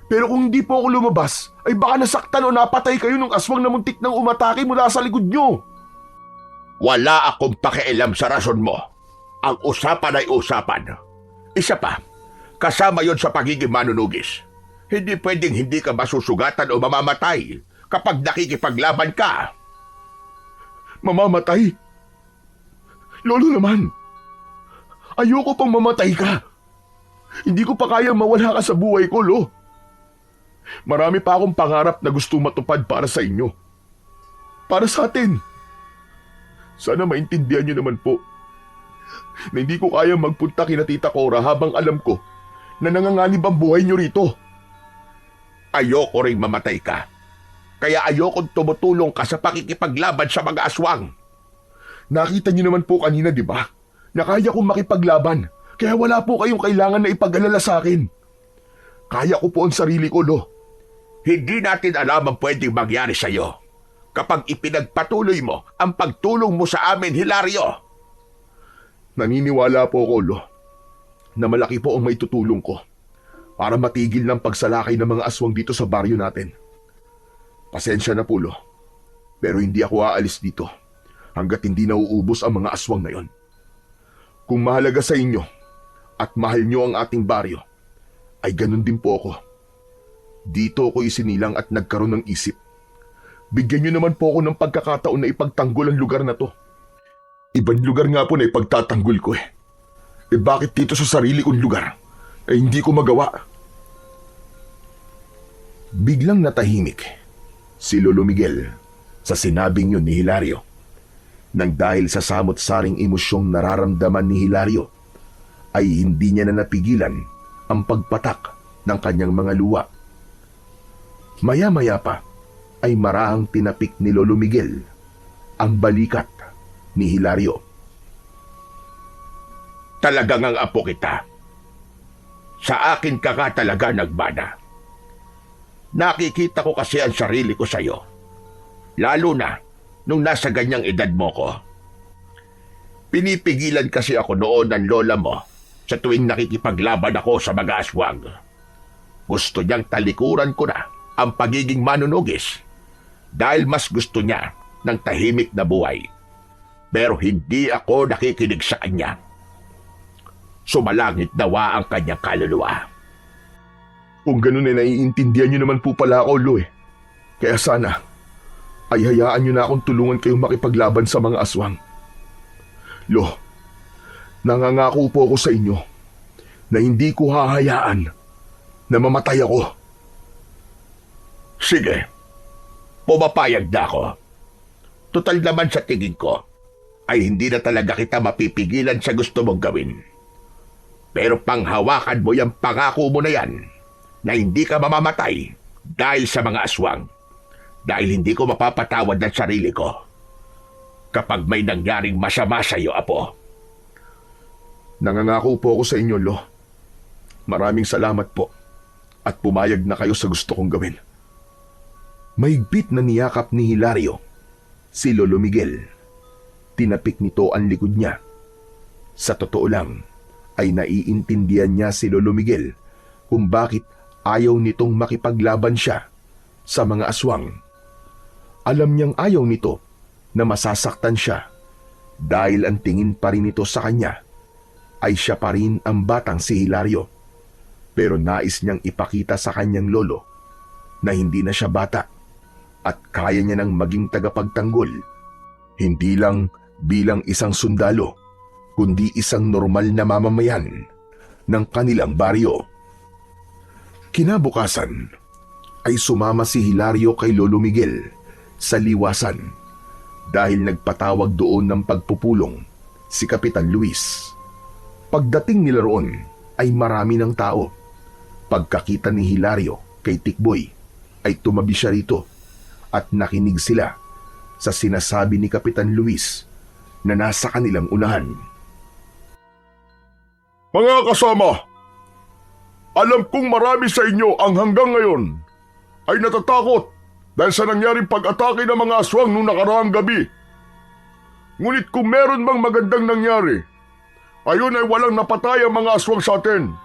Pero kung hindi po ako lumabas, ay baka nasaktan o napatay kayo ng aswang na muntik nang umatake mula sa likod niyo. Wala akong pakialam sa rason mo. Ang usapan ay usapan. Isa pa, kasama yon sa pagiging manunugis. Hindi pwedeng hindi ka masusugatan o mamamatay kapag nakikipaglaban ka. Mamamatay? Lolo naman, ayoko pang mamatay ka. Hindi ko pa kaya mawala ka sa buhay ko, Lo. Marami pa akong pangarap na gusto matupad para sa inyo. Para sa atin. Sana maintindihan niyo naman po na hindi ko kaya magpunta kina Tita Cora habang alam ko na nanganganib ang buhay niyo rito. Ayoko ring mamatay ka. Kaya ayokong tumutulong ka sa pakikipaglaban sa mga aswang. Nakita niyo naman po kanina, di ba? Na kaya kong makipaglaban. Kaya wala po kayong kailangan na ipag-alala sa akin. Kaya ko po ang sarili ko, Lo. Hindi natin alam ang pwedeng mangyari sa iyo kapag ipinagpatuloy mo ang pagtulong mo sa amin, Hilario. Naniniwala po ako, Lo, na malaki po ang maitutulong ko para matigil ng pagsalakay ng mga aswang dito sa baryo natin. Pasensya na po, Lo, pero hindi ako aalis dito hanggat hindi nauubos ang mga aswang na yon. Kung mahalaga sa inyo at mahal nyo ang ating baryo, ay ganun din po ako. Dito ako isinilang at nagkaroon ng isip. Bigyan nyo naman po ako ng pagkakataon na ipagtanggol ang lugar na to. Ibang lugar nga po na ipagtatanggol ko eh. Bakit dito sa sarili kong lugar ay hindi ko magawa? Biglang natahimik si Lolo Miguel sa sinabing yun ni Hilario. Nang dahil sa samot-saring emosyong nararamdaman ni Hilario, ay hindi niya na napigilan ang pagpatak ng kanyang mga luha. Maya-maya pa ay marahang tinapik ni Lolo Miguel ang balikat ni Hilario. Talagang ang apo kita. Sa akin ka nga talaga nagmana. Nakikita ko kasi ang sarili ko sa'yo. Lalo na nung nasa ganyang edad mo ko. Pinipigilan kasi ako noon ng lola mo sa tuwing nakikipaglaban ako sa mga aswang. Gusto niyang talikuran ko na ang pagiging manunugis dahil mas gusto niya ng tahimik na buhay. Pero hindi ako nakikinig sa kanya. Sumalangit nawa ang kanyang kaluluwa. Kung ganun ay naiintindihan niyo naman po pala ako, Lo eh. Kaya sana ay hayaan niyo na akong tulungan kayong makipaglaban sa mga aswang. Lo, nangangako po ako sa inyo na hindi ko hahayaan na mamatay ako. Sige, pumapayag na ako. Total naman sa tingin ko ay hindi na talaga kita mapipigilan sa gusto mong gawin. Pero panghawakan mo yung pangako mo na yan na hindi ka mamamatay dahil sa mga aswang. Dahil hindi ko mapapatawad ang sarili ko kapag may nangyaring masama sa iyo, Apo. Nangangako po ako sa inyo, Lo. Maraming salamat po at pumayag na kayo sa gusto kong gawin. Mahigpit na niyakap ni Hilario si Lolo Miguel. Tinapik nito ang likod niya. Sa totoo lang, ay naiintindihan niya si Lolo Miguel kung bakit ayaw nitong makipaglaban siya sa mga aswang. Alam niyang ayaw nito na masasaktan siya dahil ang tingin pa rin nito sa kanya ay siya pa rin ang batang si Hilario. Pero nais niyang ipakita sa kanyang lolo na hindi na siya bata at kaya niya nang maging tagapagtanggol. Hindi lang bilang isang sundalo, kundi isang normal na mamamayan ng kanilang baryo. Kinabukasan ay sumama si Hilario kay Lolo Miguel sa liwasan dahil nagpatawag doon ng pagpupulong si Kapitan Luis. Pagdating nila roon ay marami ng tao. Pagkakita ni Hilario kay Tikboy ay tumabi siya rito at nakinig sila sa sinasabi ni Kapitan Luis na nasa kanilang unahan. Mga kasama, alam kong marami sa inyo ang hanggang ngayon ay natatakot dahil sa nangyaring pag-atake ng mga aswang nung nakaraang gabi. Ngunit kung meron bang magandang nangyari, ayon ay walang napatay ang mga aswang sa atin.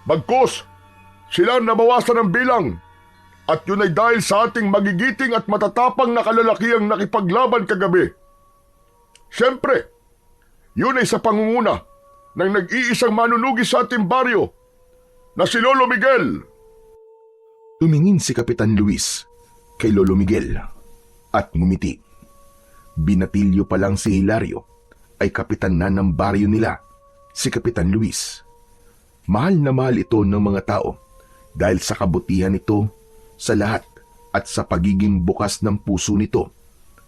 Bagkus, sila nabawasan ng bilang at yun ay dahil sa ating magigiting at matatapang na kalalakihang nakipaglaban kagabi. Siyempre, yun ay sa pangunguna ng nag-iisang manunugis sa ating baryo na si Lolo Miguel. Tumingin si Kapitan Luis kay Lolo Miguel at ngumiti. Binatilyo pa lang si Hilario ay kapitan na ng baryo nila, si Kapitan Luis. Mahal na mahal ito ng mga tao dahil sa kabutihan nito sa lahat at sa pagiging bukas ng puso nito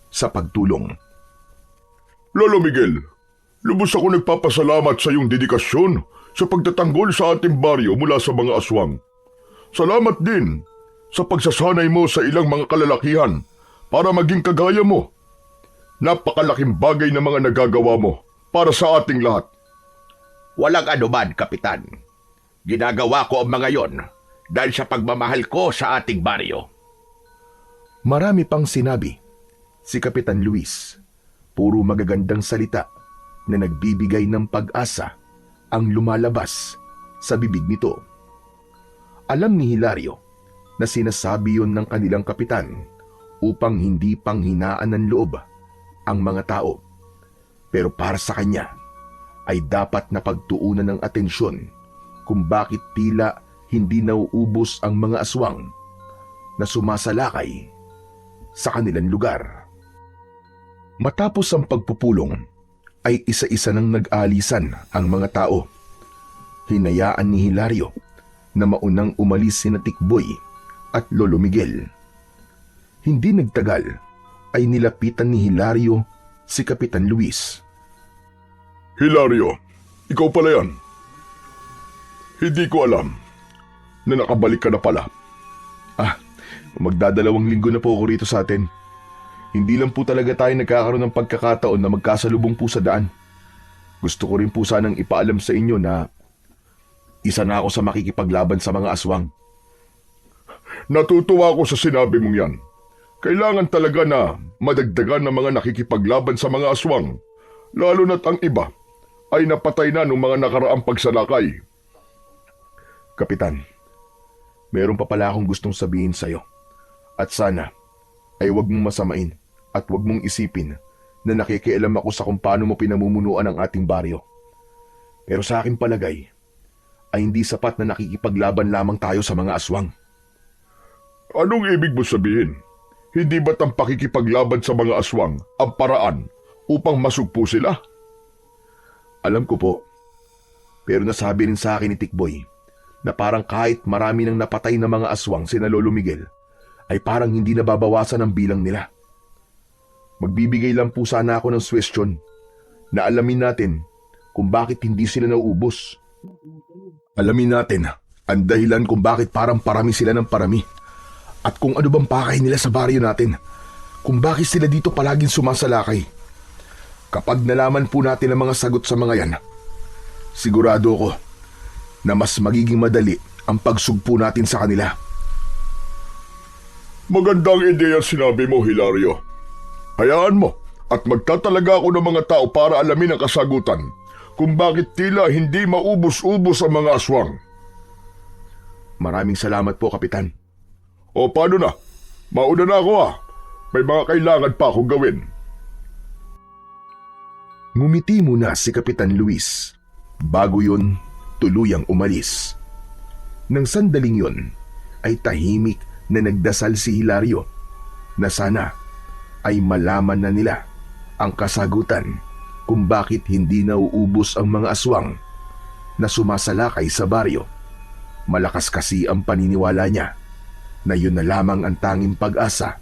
sa pagtulong. Lolo Miguel, lubos ako nagpapasalamat sa iyong dedikasyon sa pagtatanggol sa ating baryo mula sa mga aswang. Salamat din sa pagsasanay mo sa ilang mga kalalakihan para maging kagaya mo. Napakalaking bagay na mga nagagawa mo para sa ating lahat. Walang anuman, Kapitan. Ginagawa ko ang mga yon dahil sa pagmamahal ko sa ating baryo. Marami pang sinabi si Kapitan Luis. Puro magagandang salita na nagbibigay ng pag-asa ang lumalabas sa bibig nito. Alam ni Hilario na sinasabi yon ng kanilang kapitan upang hindi panghinaan ng loob ang mga tao. Pero para sa kanya ay dapat na pagtuunan ng atensyon kung bakit tila hindi nauubos ang mga aswang na sumasalakay sa kanilang lugar. Matapos ang pagpupulong ay isa-isa nang nag-aalisan ang mga tao. Hinayaan ni Hilario na maunang umalis sina Tikboy at Lolo Miguel. Hindi nagtagal ay nilapitan ni Hilario si Kapitan Luis. Hilario, ikaw pala yan. Hindi ko alam na nakabalik ka na pala. Magdadalawang linggo na po ako rito sa atin. Hindi lang po talaga tayo nagkakaroon ng pagkakataon na magkasalubong po sa daan. Gusto ko rin po sanang ipaalam sa inyo na isa na ako sa makikipaglaban sa mga aswang. Natutuwa ako sa sinabi mong yan. Kailangan talaga na madagdagan ng mga nakikipaglaban sa mga aswang, lalo na't ang iba ay napatay na ng mga nakaraang pagsalakay. Kapitan, Meron pa pala akong gustong sabihin sa'yo. At sana ay wag mong masamain at wag mong isipin na nakikialam ako sa kung paano mo pinamumunuan ang ating baryo. Pero sa aking palagay, ay hindi sapat na nakikipaglaban lamang tayo sa mga aswang. Anong ibig mo sabihin? Hindi ba't ang pakikipaglaban sa mga aswang ang paraan upang masugpo sila? Alam ko po, pero nasabi rin sa akin ni Tikboy na parang kahit marami nang napatay na mga aswang sina Lolo Miguel, ay parang hindi nababawasan ang bilang nila. Magbibigay lang po sana ako ng suwestyon na alamin natin kung bakit hindi sila nauubos. Alamin natin ang dahilan kung bakit parang parami sila ng parami at kung ano bang pakay nila sa baryo natin, kung bakit sila dito palaging sumasalakay. Kapag nalaman po natin ang mga sagot sa mga yan, sigurado ko na mas magiging madali ang pagsugpo natin sa kanila. Magandang ideya sinabi mo, Hilario. Hayaan mo at magtatalaga ako ng mga tao para alamin ang kasagutan kung bakit tila hindi maubos-ubos ang mga aswang. Maraming salamat po, Kapitan. O paano na? Mauna na ako May mga kailangan pa akong gawin. Ngumiti muna si Kapitan Luis. Bago yun, tuluyang umalis. Nang sandaling yun, ay tahimik na nagdasal si Hilario na sana ay malaman na nila ang kasagutan kung bakit hindi nauubos ang mga aswang na sumasalakay sa baryo. Malakas kasi ang paniniwala niya na yun na lamang ang tanging pag-asa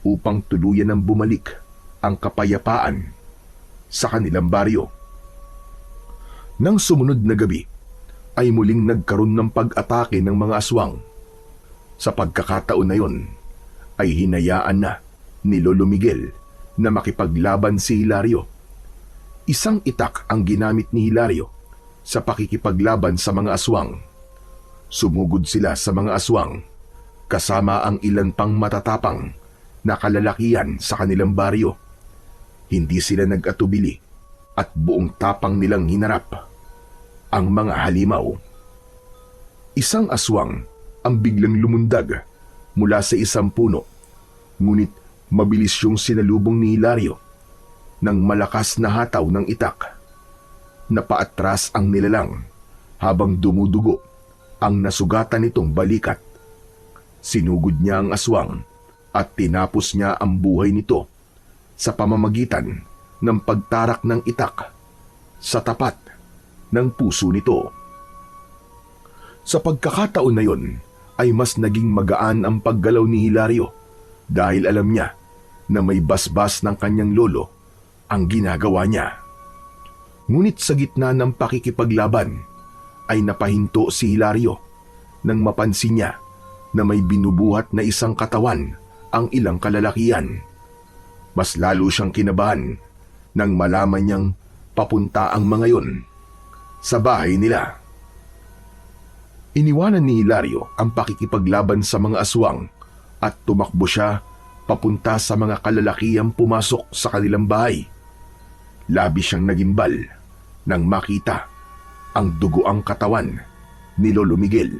upang tuluyan ng bumalik ang kapayapaan sa kanilang baryo. Nang sumunod na gabi, ay muling nagkaroon ng pag-atake ng mga aswang. Sa pagkakataon na yon, ay hinayaan na ni Lolo Miguel na makipaglaban si Hilario. Isang itak ang ginamit ni Hilario sa pakikipaglaban sa mga aswang. Sumugod sila sa mga aswang, kasama ang ilan pang matatapang na kalalakihan sa kanilang baryo. Hindi sila nag-atubili at buong tapang nilang hinarap ang mga halimaw. Isang aswang ang biglang lumundag mula sa isang puno, ngunit mabilis yung sinalubong ni Hilario ng malakas na hataw ng itak. Napaatras ang nilalang habang dumudugo ang nasugatan nitong balikat. Sinugod niya ang aswang at tinapos niya ang buhay nito sa pamamagitan ng pagtarak ng itak sa tapat ng puso nito. Sa pagkakataon na yon, ay mas naging magaan ang paggalaw ni Hilario dahil alam niya na may basbas ng kanyang lolo ang ginagawa niya. Ngunit sa gitna ng pakikipaglaban ay napahinto si Hilario nang mapansin niya na may binubuhat na isang katawan ang ilang kalalakihan. Mas lalo siyang kinabahan nang malaman niyang papunta ang mga yon sa bahay nila. Iniwanan ni Hilario ang pakikipaglaban sa mga aswang at tumakbo siya papunta sa mga kalalakihang pumasok sa kanilang bahay. Labis siyang nagimbal nang makita ang dugoang katawan ni Lolo Miguel.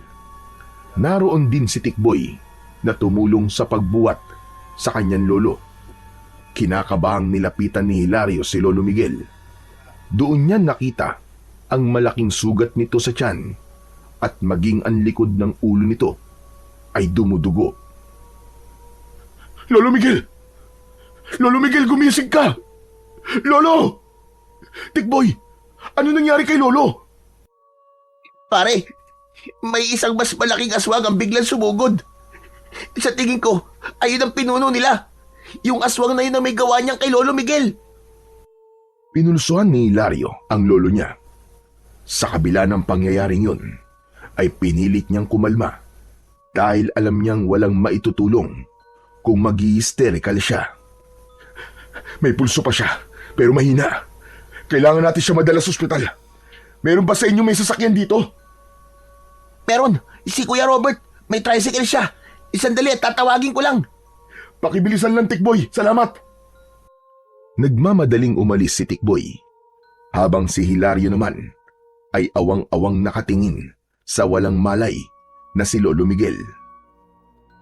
Naroon din si Tikboy na tumulong sa pagbuwat sa kanyang lolo. Kinakabahang nilapitan ni Hilario si Lolo Miguel. Doon niya nakita ang malaking sugat nito sa tiyan at maging ang likod ng ulo nito ay dumudugo. Lolo Miguel! Lolo Miguel, gumising ka! Lolo! Tikboy, ano nangyari kay Lolo? Pare, may isang mas malaking aswang ang biglang sumugod. Sa tingin ko, ayun ang pinuno nila. Yung aswang na yun ang may gawa niyang kay Lolo Miguel. Pinulsuhan ni Hilario ang lolo niya. Sa kabila ng pangyayaring yun, ay pinilit niyang kumalma dahil alam niyang walang maitutulong kung mag-i-hysterical siya. May pulso pa siya, pero mahina. Kailangan natin siya madala sa ospital. Meron ba sa inyo may sasakyan dito? Meron, si Kuya Robert, may tricycle siya. Isandali at tatawagin ko lang. Pakibilisan lang, Tikboy. Salamat. Nagmamadaling umalis si Tikboy, habang si Hilario naman ay awang-awang nakatingin sa walang malay na si Lolo Miguel.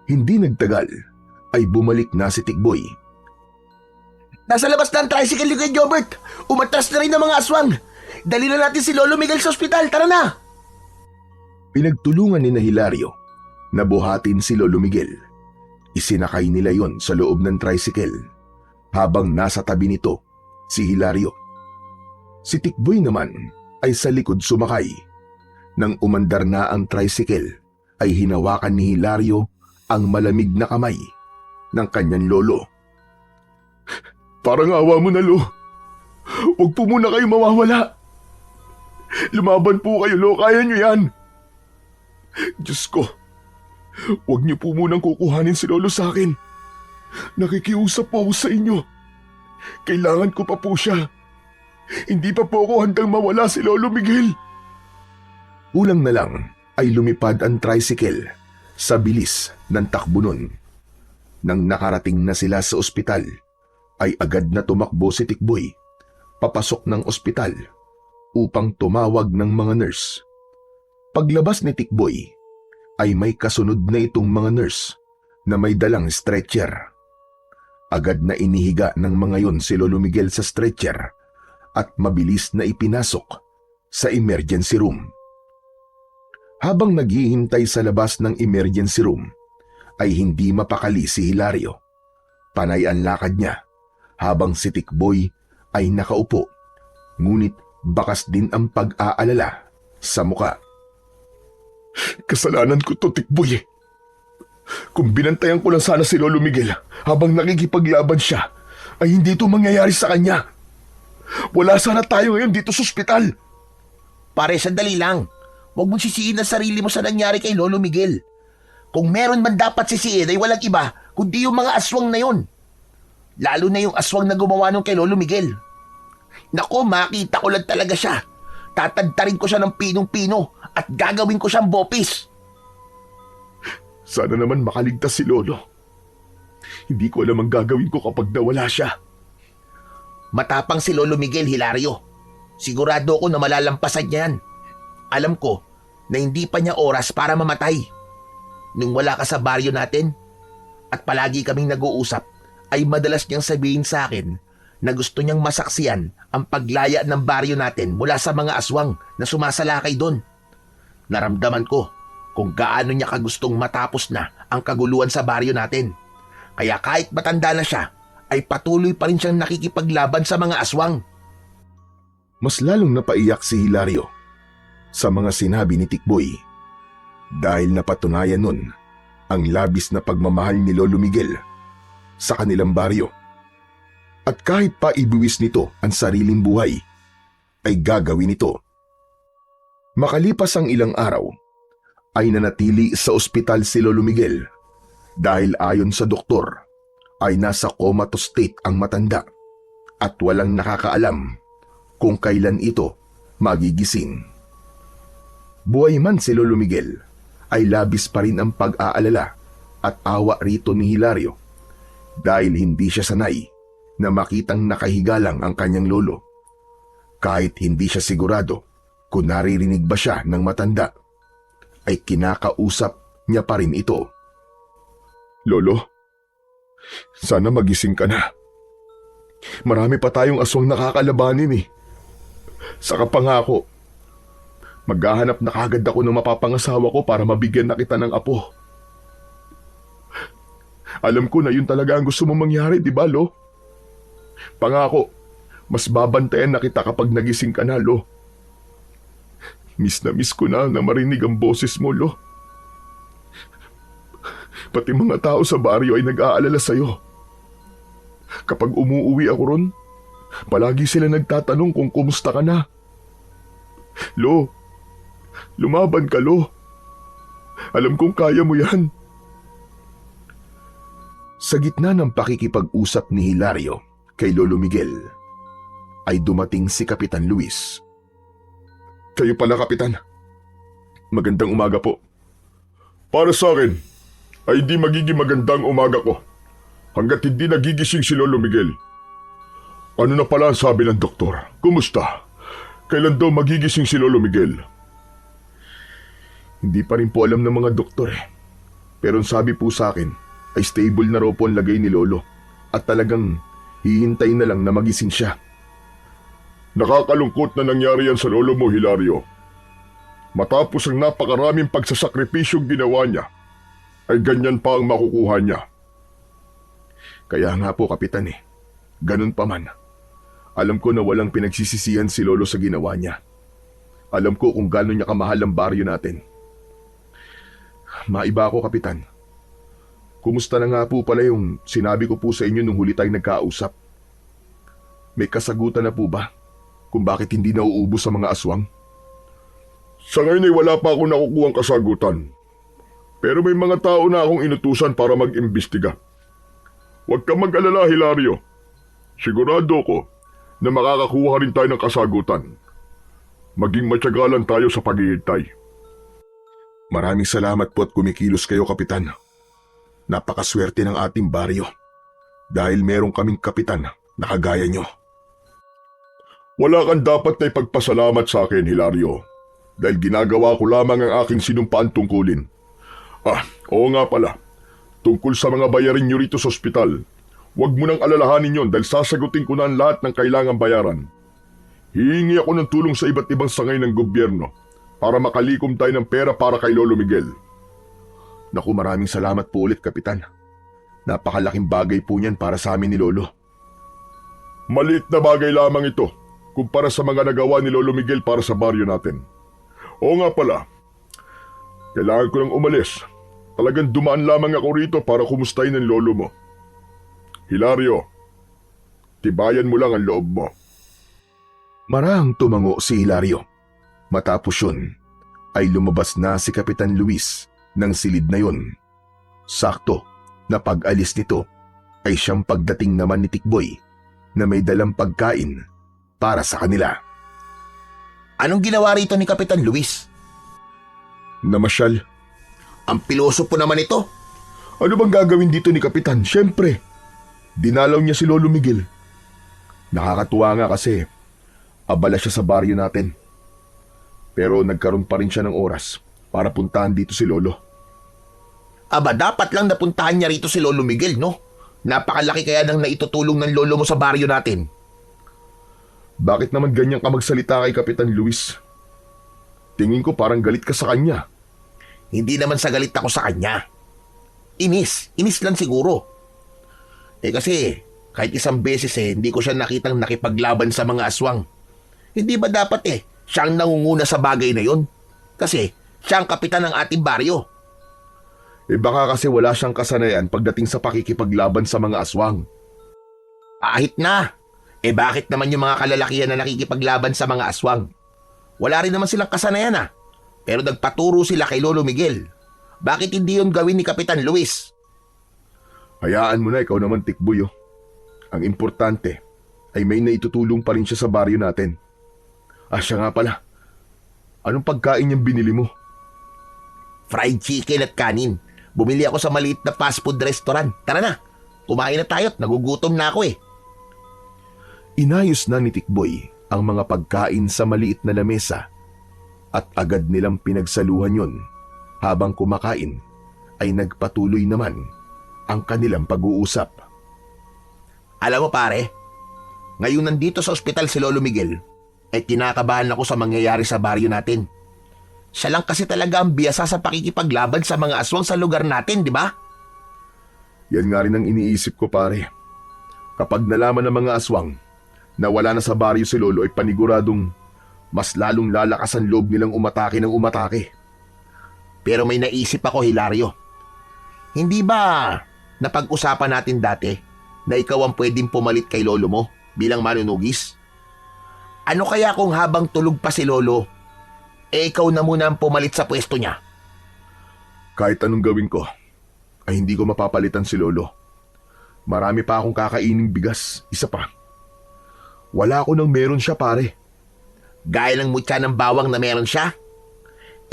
Hindi nagtagal ay bumalik na si Tikboy. Nasa labas na ang tricycle ni Kuya Jobert. Umatras na rin ang mga aswang. Dali na natin si Lolo Miguel sa ospital. Tara na! Pinagtulungan ni na Hilario na buhatin si Lolo Miguel. Isinakay nila yon sa loob ng tricycle habang nasa tabi nito si Hilario. Si Tikboy naman ay sa likod sumakay. Nang umandar na ang tricycle ay hinawakan ni Hilario ang malamig na kamay ng kanyang lolo. Parang awa mo na, Lo. Huwag po muna kayo mawawala. Lumaban po kayo, Lo. Kaya nyo yan. Diyos ko, huwag niyo po munang kukuhanin si Lolo sa akin. Nakikiusap po ako sa inyo. Kailangan ko pa po siya. Hindi pa po ako handang mawala si Lolo Miguel. Ulang na lang ay lumipad ang tricycle sa bilis ng takbo nun. Nang nakarating na sila sa ospital, ay agad na tumakbo si Tikboy papasok ng ospital upang tumawag ng mga nurse. Paglabas ni Tikboy ay may kasunod na itong mga nurse na may dalang stretcher. Agad na inihiga ng mga yon si Lolo Miguel sa stretcher at mabilis na ipinasok sa emergency room. Habang naghihintay sa labas ng emergency room, ay hindi mapakali si Hilario. Panay ang lakad niya habang si Tikboy ay nakaupo, ngunit bakas din ang pag-aalala sa muka. Kasalanan ko to, Tikboy. Kung binantayan ko lang sana si Lolo Miguel habang nakikipaglaban siya, ay hindi ito mangyayari sa kanya. Wala sana tayo ngayon dito sa ospital. Pare, sandali lang. Huwag mong sisihin ang sarili mo sa nangyari kay Lolo Miguel. Kung meron man dapat sisihin ay walang iba kundi yung mga aswang na yon. Lalo na yung aswang na gumawa nung kay Lolo Miguel. Nako, makita ko lang talaga siya. Tatadtarin ko siya ng pinong-pino at gagawin ko siyang bopis. Sana naman makaligtas si Lolo. Hindi ko alam ang gagawin ko kapag nawala siya. Matapang si Lolo Miguel, Hilario. Sigurado ko na malalampasan niya yan. Alam ko na hindi pa niya oras para mamatay. Nung wala ka sa baryo natin at palagi kaming nag-uusap, ay madalas niyang sabihin sa akin na gusto niyang masaksiyan ang paglaya ng baryo natin mula sa mga aswang na sumasalakay doon. Naramdaman ko kung gaano niya kagustong matapos na ang kaguluhan sa baryo natin. Kaya kahit matanda na siya, ay patuloy pa rin siyang nakikipaglaban sa mga aswang. Mas lalong napaiyak si Hilario sa mga sinabi ni Tikboy dahil napatunayan nun ang labis na pagmamahal ni Lolo Miguel sa kanilang baryo. At kahit pa ibuwis nito ang sariling buhay, ay gagawin ito. Makalipas ang ilang araw, ay nanatili sa ospital si Lolo Miguel dahil ayon sa doktor ay nasa comatose state ang matanda at walang nakakaalam kung kailan ito magigising. Buhay man si Lolo Miguel, ay labis pa rin ang pag-aalala at awa rito ni Hilario dahil hindi siya sanay na makitang nakahiga lang ang kanyang lolo. Kahit hindi siya sigurado kung naririnig ba siya ng matanda, ay kinakausap niya pa rin ito. Lolo, sana magising ka na. Marami pa tayong aswang nakakalabanin eh. Saka pangako, maghahanap na kagad ako ng mapapangasawa ko para mabigyan na kita ng apo. Alam ko na yun talaga ang gusto mong mangyari, di ba, Lo? Pangako, mas babantayan na kita kapag nagising ka na, Lo. Miss na miss ko na marinig ang boses mo, Lo. Pati mga tao sa baryo ay nag-aalala sa'yo. Kapag umuuwi ako ron, palagi sila nagtatanong kung kumusta ka na. Lo, lumaban ka, Lo. Alam kong kaya mo yan. Sa gitna ng pakikipag-usap ni Hilario kay Lolo Miguel, ay dumating si Kapitan Luis. Kayo pala, Kapitan. Magandang umaga po. Para sa akin, ay di magiging magandang umaga ko hanggat hindi nagigising si Lolo Miguel. Ano na pala ang sabi ng doktor? Kumusta? Kailan daw magigising si Lolo Miguel? Hindi pa rin po alam ng mga doktor eh. Pero ang sabi po sa akin ay stable na raw po ang lagay ni Lolo at talagang hihintay na lang na magising siya. Nakakalungkot na nangyari yan sa lolo mo, Hilario. Matapos ang napakaraming pagsasakripisyong ginawa niya, ay ganyan pa ang makukuha niya. Kaya nga po, Kapitan eh. Ganun pa man. Alam ko na walang pinagsisisihan si Lolo sa ginawa niya. Alam ko kung gaano niya kamahal ang baryo natin. Maiba ako, Kapitan. Kumusta na nga po pala yung sinabi ko po sa inyo nung huli tayong nagkausap? May kasagutan na po ba kung bakit hindi nauubos sa mga aswang? Sa ngayon ay wala pa ako nakukuhang kasagutan. Pero may mga tao na akong inutusan para mag-imbestiga. Huwag kang mag-alala, Hilario. Sigurado ko na makakakuha rin tayo ng kasagutan. Maging matyaga lang tayo sa paghihintay. Maraming salamat po at kumikilos kayo, Kapitan. Napakaswerte ng ating baryo. Dahil meron kaming kapitan na kagaya nyo. Wala kang dapat na ipagpasalamat sa akin, Hilario. Dahil ginagawa ko lamang ang aking sinumpaan tungkulin. Oo nga pala. Tungkol sa mga bayarin nyo rito sa ospital, huwag mo nang alalahanin yon dahil sasagutin ko na ang lahat ng kailangang bayaran. Hihingi ako ng tulong sa iba't ibang sangay ng gobyerno para makalikom tayo ng pera para kay Lolo Miguel. Naku, maraming salamat po ulit, Kapitan. Napakalaking bagay po niyan para sa amin ni Lolo. Maliit na bagay lamang ito kumpara sa mga nagawa ni Lolo Miguel para sa baryo natin. Oo nga pala, kailangan ko nang umalis. Talagang dumaan lamang ako rito para kumustahin ang lolo mo. Hilario, tibayan mo lang ang loob mo. Marahang tumango si Hilario. Matapos yun, ay lumabas na si Kapitan Luis ng silid na yun. Sakto na pag-alis nito ay siyang pagdating naman ni Tikboy na may dalang pagkain para sa kanila. Anong ginawa rito ni Kapitan Luis? Namasyal. Ang piloso po naman ito. Ano bang gagawin dito ni Kapitan? Siyempre, dinalaw niya si Lolo Miguel. Nakakatuwa nga kasi abala siya sa baryo natin. Pero nagkaroon pa rin siya ng oras para puntahan dito si Lolo. Aba, dapat lang napuntahan niya rito si Lolo Miguel, no? Napakalaki kaya ng naitutulong ng lolo mo sa baryo natin. Bakit naman ganyan ka magsalita kay Kapitan Luis? Tingin ko parang galit ka sa kanya. Hindi naman sa galit ako sa kanya. Inis lang siguro. Kasi kahit isang beses hindi ko siya nakitang nakipaglaban sa mga aswang. Hindi ba dapat siya ang nangunguna sa bagay na yon? Kasi siya ang kapitan ng ating baryo. Baka kasi wala siyang kasanayan pagdating sa pakikipaglaban sa mga aswang. Kahit na. Bakit naman yung mga kalalakihan na nakikipaglaban sa mga aswang? Wala rin naman silang kasanayan Pero nagpaturo sila kay Lolo Miguel. Bakit hindi yun gawin ni Kapitan Luis? Hayaan mo na, ikaw naman, Tikboy. Ang importante ay may naitutulong pa rin siya sa baryo natin. Siya nga pala. Anong pagkain niyang binili mo? Fried chicken at kanin. Bumili ako sa maliit na fast food restaurant. Tara na, kumain na tayo at nagugutom na ako Inayos na ni Tikboy ang mga pagkain sa maliit na lamesa at agad nilang pinagsaluhan yon. Habang kumakain ay nagpatuloy naman ang kanilang pag-uusap. Alam mo pare, ngayon nandito sa ospital si Lolo Miguel, kinakabahan ako sa mangyayari sa baryo natin. Siya lang kasi talaga ang biyasa sa pakikipaglaban sa mga aswang sa lugar natin, di ba? Yan nga rin ang iniisip ko, pare. Kapag nalaman ng mga aswang na wala na sa baryo si Lolo ay paniguradong mas lalong lalakas ang loob nilang umatake ng umatake. Pero may naisip ako, Hilario. Hindi ba napag-usapan natin dati na ikaw ang pwedeng pumalit kay Lolo mo bilang manunugis? Ano kaya kung habang tulog pa si Lolo, ikaw na muna ang pumalit sa pwesto niya? Kahit anong gawin ko, ay hindi ko mapapalitan si Lolo. Marami pa akong kakaining bigas, isa pa. Wala ako nang meron siya, pare. Gaya ng mutya ng bawang na meron siya?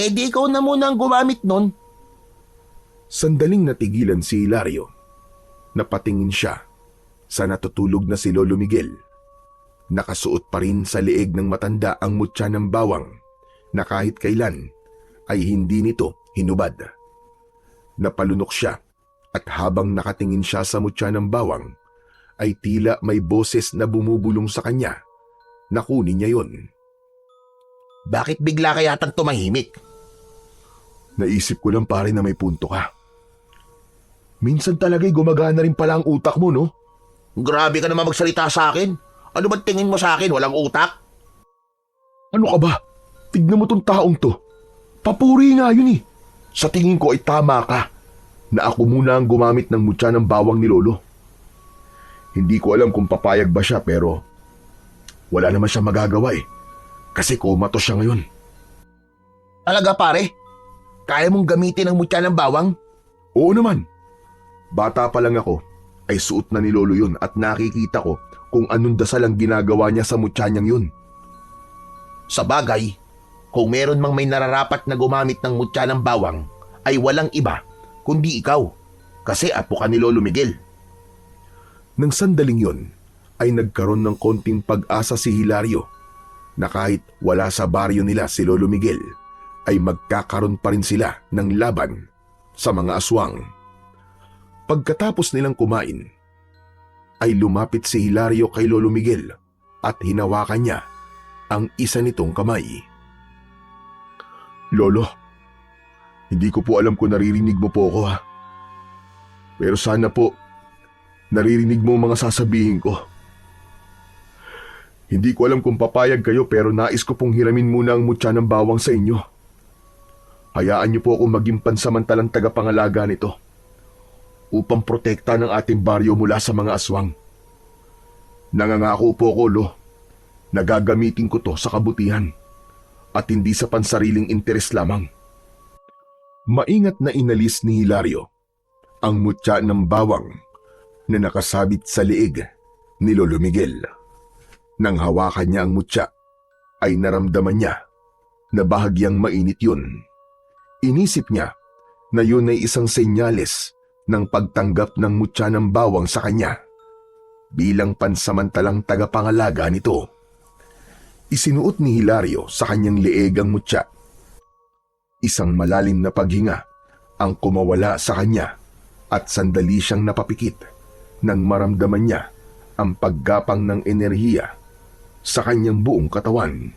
Di ikaw na muna ang gumamit nun. Sandaling natigilan si Hilario. Napatingin siya sa natutulog na si Lolo Miguel. Nakasuot pa rin sa leeg ng matanda ang mutya ng bawang na kahit kailan ay hindi nito hinubad. Napalunok siya at habang nakatingin siya sa mutya ng bawang, ay tila may boses na bumubulong sa kanya na kunin niya yun. Bakit bigla ka yatang tumahimik? Naisip ko lang pare na may punto ka. Minsan talaga'y gumagana rin pala ang utak mo, no? Grabe ka naman magsalita sa akin. Ano ba tingin mo sa akin? Walang utak? Ano ka ba? Tignan mo tong taong to. Papuri nga yun eh. Sa tingin ko ay tama ka na ako muna ang gumamit ng mutya ng bawang ni Lolo. Hindi ko alam kung papayag ba siya pero wala naman siya magagawa eh. Kasi komatos siya ngayon. Talaga pare? Kaya mong gamitin ang mutya ng bawang? Oo naman. Bata pa lang ako ay suot na ni Lolo yun at nakikita ko kung anong dasal ang ginagawa niya sa mutya niyang yun. Sa bagay, kung meron mang may nararapat na gumamit ng mutya ng bawang, ay walang iba kundi ikaw. Kasi apo ka ni Lolo Miguel. Nang sandaling yon, ay nagkaroon ng konting pag-asa si Hilario na kahit wala sa baryo nila si Lolo Miguel, ay magkakaroon pa rin sila ng laban sa mga aswang. Pagkatapos nilang kumain, ay lumapit si Hilario kay Lolo Miguel at hinawakan niya ang isa nitong kamay. Lolo, hindi ko po alam kung naririnig mo po ako ha. Pero sana po, naririnig mo ang mga sasabihin ko. Hindi ko alam kung papayag kayo pero nais ko pong hiramin muna ang mutya ng bawang sa inyo. Hayaan niyo po akong maging pansamantalang tagapangalaga nito upang protekta ng ating baryo mula sa mga aswang. Nangangako po ko, Lo, na gagamitin ko to sa kabutihan at hindi sa pansariling interes lamang. Maingat na inalis ni Hilario ang mutya ng bawang na nakasabit sa liig ni Lolo Miguel. Nang hawakan niya ang mutya, ay naramdaman niya na bahagyang mainit yun. Inisip niya na yun ay isang senyales ng pagtanggap ng mutya ng bawang sa kanya bilang pansamantalang tagapangalaga nito. Isinuot ni Hilario sa kanyang leeg ang mutya. Isang malalim na paghinga ang kumawala sa kanya at sandali siyang napapikit nang maramdaman niya ang paggapang ng enerhiya sa kanyang buong katawan.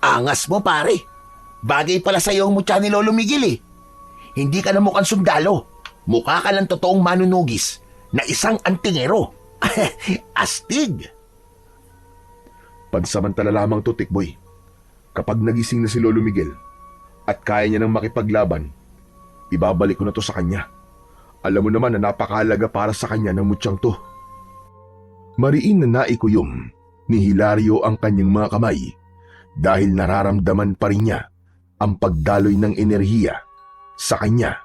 Angas mo pare. Bagay pala sa iyo ang mutya ni Lolo Miguel eh. Hindi ka na mukhang sundalo. Mukha ka ng totoong manunugis na isang antingero. Astig! Pansamantala lamang to, Tikboy. Kapag nagising na si Lolo Miguel at kaya niya nang makipaglaban, ibabalik ko na to sa kanya. Alam mo naman na napakahalaga para sa kanya ng mutyang to. Mariin na naikuyom ni Hilario ang kanyang mga kamay dahil nararamdaman pa rin niya ang pagdaloy ng enerhiya sa kanya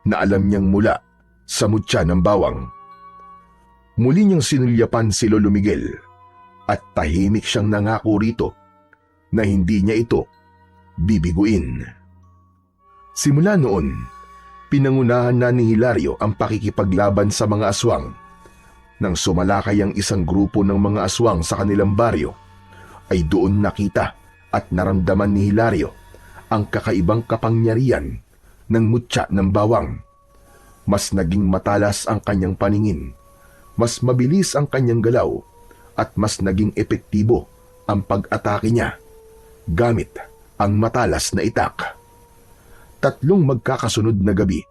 na alam niyang mula sa mutya ng bawang. Muli niyang sinulyapan si Lolo Miguel at tahimik siyang nangako rito na hindi niya ito bibiguin. Simula noon, pinangunahan na ni Hilario ang pakikipaglaban sa mga aswang. Nang sumalakay ang isang grupo ng mga aswang sa kanilang baryo, ay doon nakita at naramdaman ni Hilario ang kakaibang kapangyarihan ng mutya ng bawang. Mas naging matalas ang kanyang paningin, mas mabilis ang kanyang galaw, at mas naging epektibo ang pag-atake niya gamit ang matalas na itak. 3 magkakasunod na gabi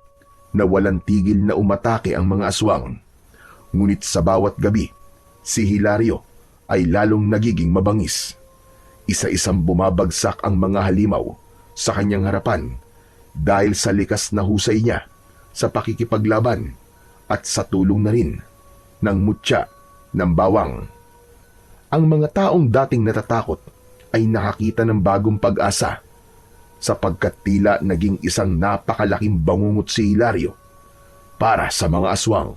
na walang tigil na umatake ang mga aswang. Ngunit sa bawat gabi, si Hilario ay lalong nagiging mabangis. Isa-isang bumabagsak ang mga halimaw sa kanyang harapan dahil sa likas na husay niya sa pakikipaglaban at sa tulong na rin ng mutya ng bawang. Ang mga taong dating natatakot ay nakakita ng bagong pag-asa sapagkat tila naging isang napakalaking bangungot si Hilario para sa mga aswang.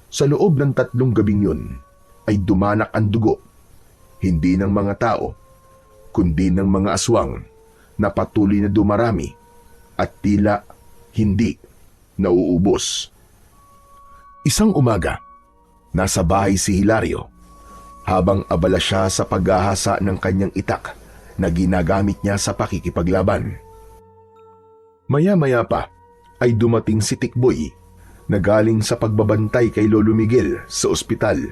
Sa loob ng 3 gabing yun ay dumanak ang dugo, hindi ng mga tao, kundi ng mga aswang na patuloy na dumarami at tila hindi nauubos. Isang umaga, nasa bahay si Hilario habang abala siya sa paghahasa ng kanyang itak na ginagamit niya sa pakikipaglaban. Maya-maya pa ay dumating si Tikboy na galing sa pagbabantay kay Lolo Miguel sa ospital.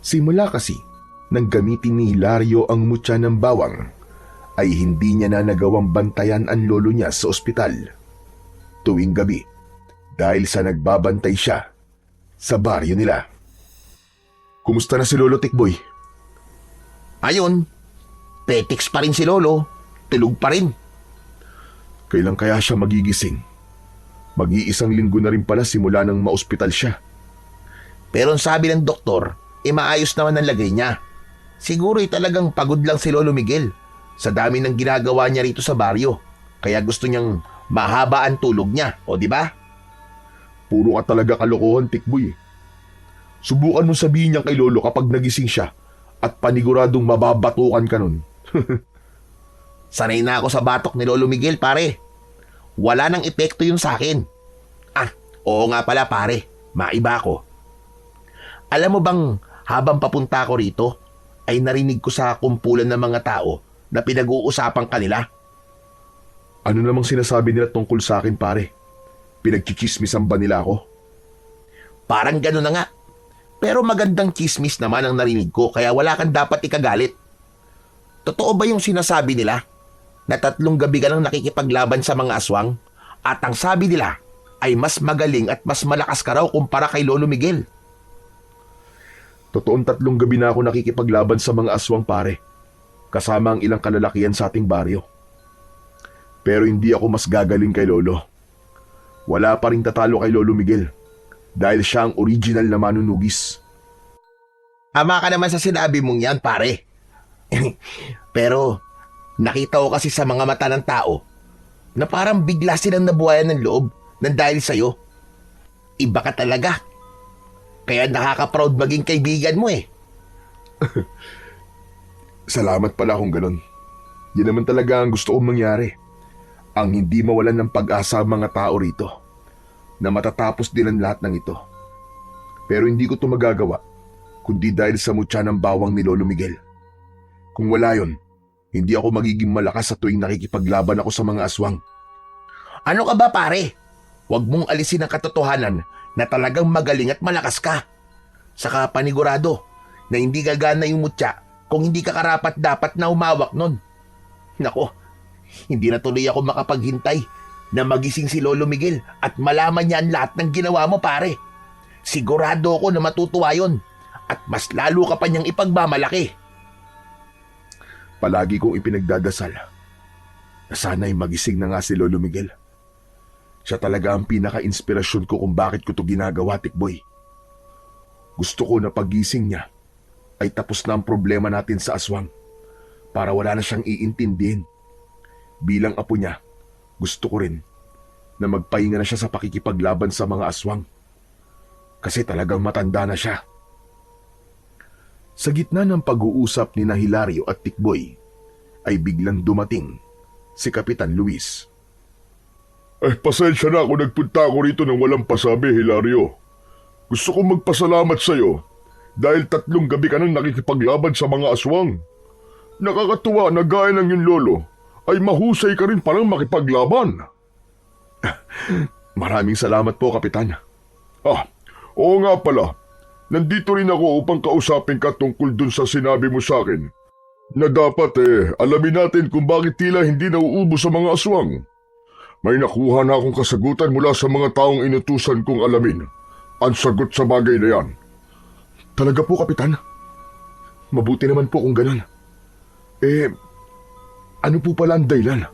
Simula kasi nang gamitin ni Hilario ang mutya ng bawang, ay hindi niya na nagawang bantayan ang lolo niya sa ospital tuwing gabi dahil sa nagbabantay siya sa baryo nila. Kumusta na si Lolo Tikboy? Ayun, petiks pa rin si Lolo. Tulog pa rin. Kailan kaya siya magigising? Mag-iisang linggo na rin pala simula nang maospital siya. Pero ang sabi ng doktor, maayos naman ang lagay niya. Siguro talagang pagod lang si Lolo Miguel sa dami ng ginagawa niya rito sa baryo. Kaya gusto niyang mahaba ang tulog niya, o di ba? Puro ka talaga kalokohan, Tikboy. Subukan mo sabihin niya kay Lolo kapag nagising siya at paniguradong mababatukan ka nun. Sanay na ako sa batok ni Lolo Miguel, pare. Wala nang epekto yun sa akin. Oo nga pala, pare. Maiba ako. Alam mo bang habang papunta ko rito, ay narinig ko sa kumpulan ng mga tao na pinag-uusapan kanila. Ano namang sinasabi nila tungkol sa akin, pare? Pinagchichismisan ba nila ako? Parang gano'n na nga. Pero magandang chismis naman ang narinig ko, kaya wala kang dapat ikagalit. Totoo ba yung sinasabi nila na 3 gabi ka nang nakikipaglaban sa mga aswang at ang sabi nila ay mas magaling at mas malakas ka raw kumpara kay Lolo Miguel? Totoong 3 gabi na ako nakikipaglaban sa mga aswang, pare. Kasama ang ilang kalalakihan sa ating baryo. Pero hindi ako mas gagaling kay Lolo. Wala pa rin tatalo kay Lolo Miguel dahil siya ang original na manunugis. Ama ka naman sa sinabi mong yan, pare. Pero nakita ko kasi sa mga mata ng tao na parang bigla silang nabuhayan ng loob nang dahil sa'yo. Iba ka talaga. Kaya nakaka-proud maging kaibigan mo eh. Salamat pala kung ganun. Yan naman talaga ang gusto kong mangyari. Ang hindi mawalan ng pag-asa ang mga tao rito na matatapos din ang lahat ng ito. Pero hindi ko ito magagawa kundi dahil sa mutya ng bawang ni Lolo Miguel. Kung wala yon, hindi ako magiging malakas sa tuwing nakikipaglaban ako sa mga aswang. Ano ka ba, pare? Huwag mong alisin ang katotohanan na talagang magaling at malakas ka. Saka panigurado na hindi gagana yung mutya kung hindi ka karapat-dapat na umawak nun. Nako, hindi na tuloy ako makapaghintay na magising si Lolo Miguel at malaman niya ang lahat ng ginawa mo, pare. Sigurado ako na matutuwa yun at mas lalo ka pa niyang ipagmamalaki. Palagi kong ipinagdadasal na sana'y magising na nga si Lolo Miguel. Siya talaga ang pinaka-inspirasyon ko kung bakit ko ito ginagawa, Tikboy. Gusto ko na paggising niya ay tapos na ang problema natin sa aswang para wala na siyang iintindihin. Bilang apo niya, gusto ko rin na magpahinga na siya sa pakikipaglaban sa mga aswang. Kasi talagang matanda na siya. Sa gitna ng pag-uusap ni Hilario at Tikboy, ay biglang dumating si Kapitan Luis. Pasensya na kung nagpunta ako rito ng walang pasabi, Hilario. Gusto kong magpasalamat sa'yo dahil 3 gabi ka nang nakikipaglaban sa mga aswang. Nakakatuwa na gaya ng iyong lolo ay mahusay ka rin palang makipaglaban. Maraming salamat po, Kapitan. Oo nga pala. Nandito rin ako upang kausapin ka tungkol dun sa sinabi mo sa akin na dapat alamin natin kung bakit tila hindi nauubos sa mga aswang. May nakuha na akong kasagutan mula sa mga taong inutusan kong alamin ang sagot sa bagay na yan. Talaga po, Kapitan? Mabuti naman po kung ganun. Ano po pala ang dahilan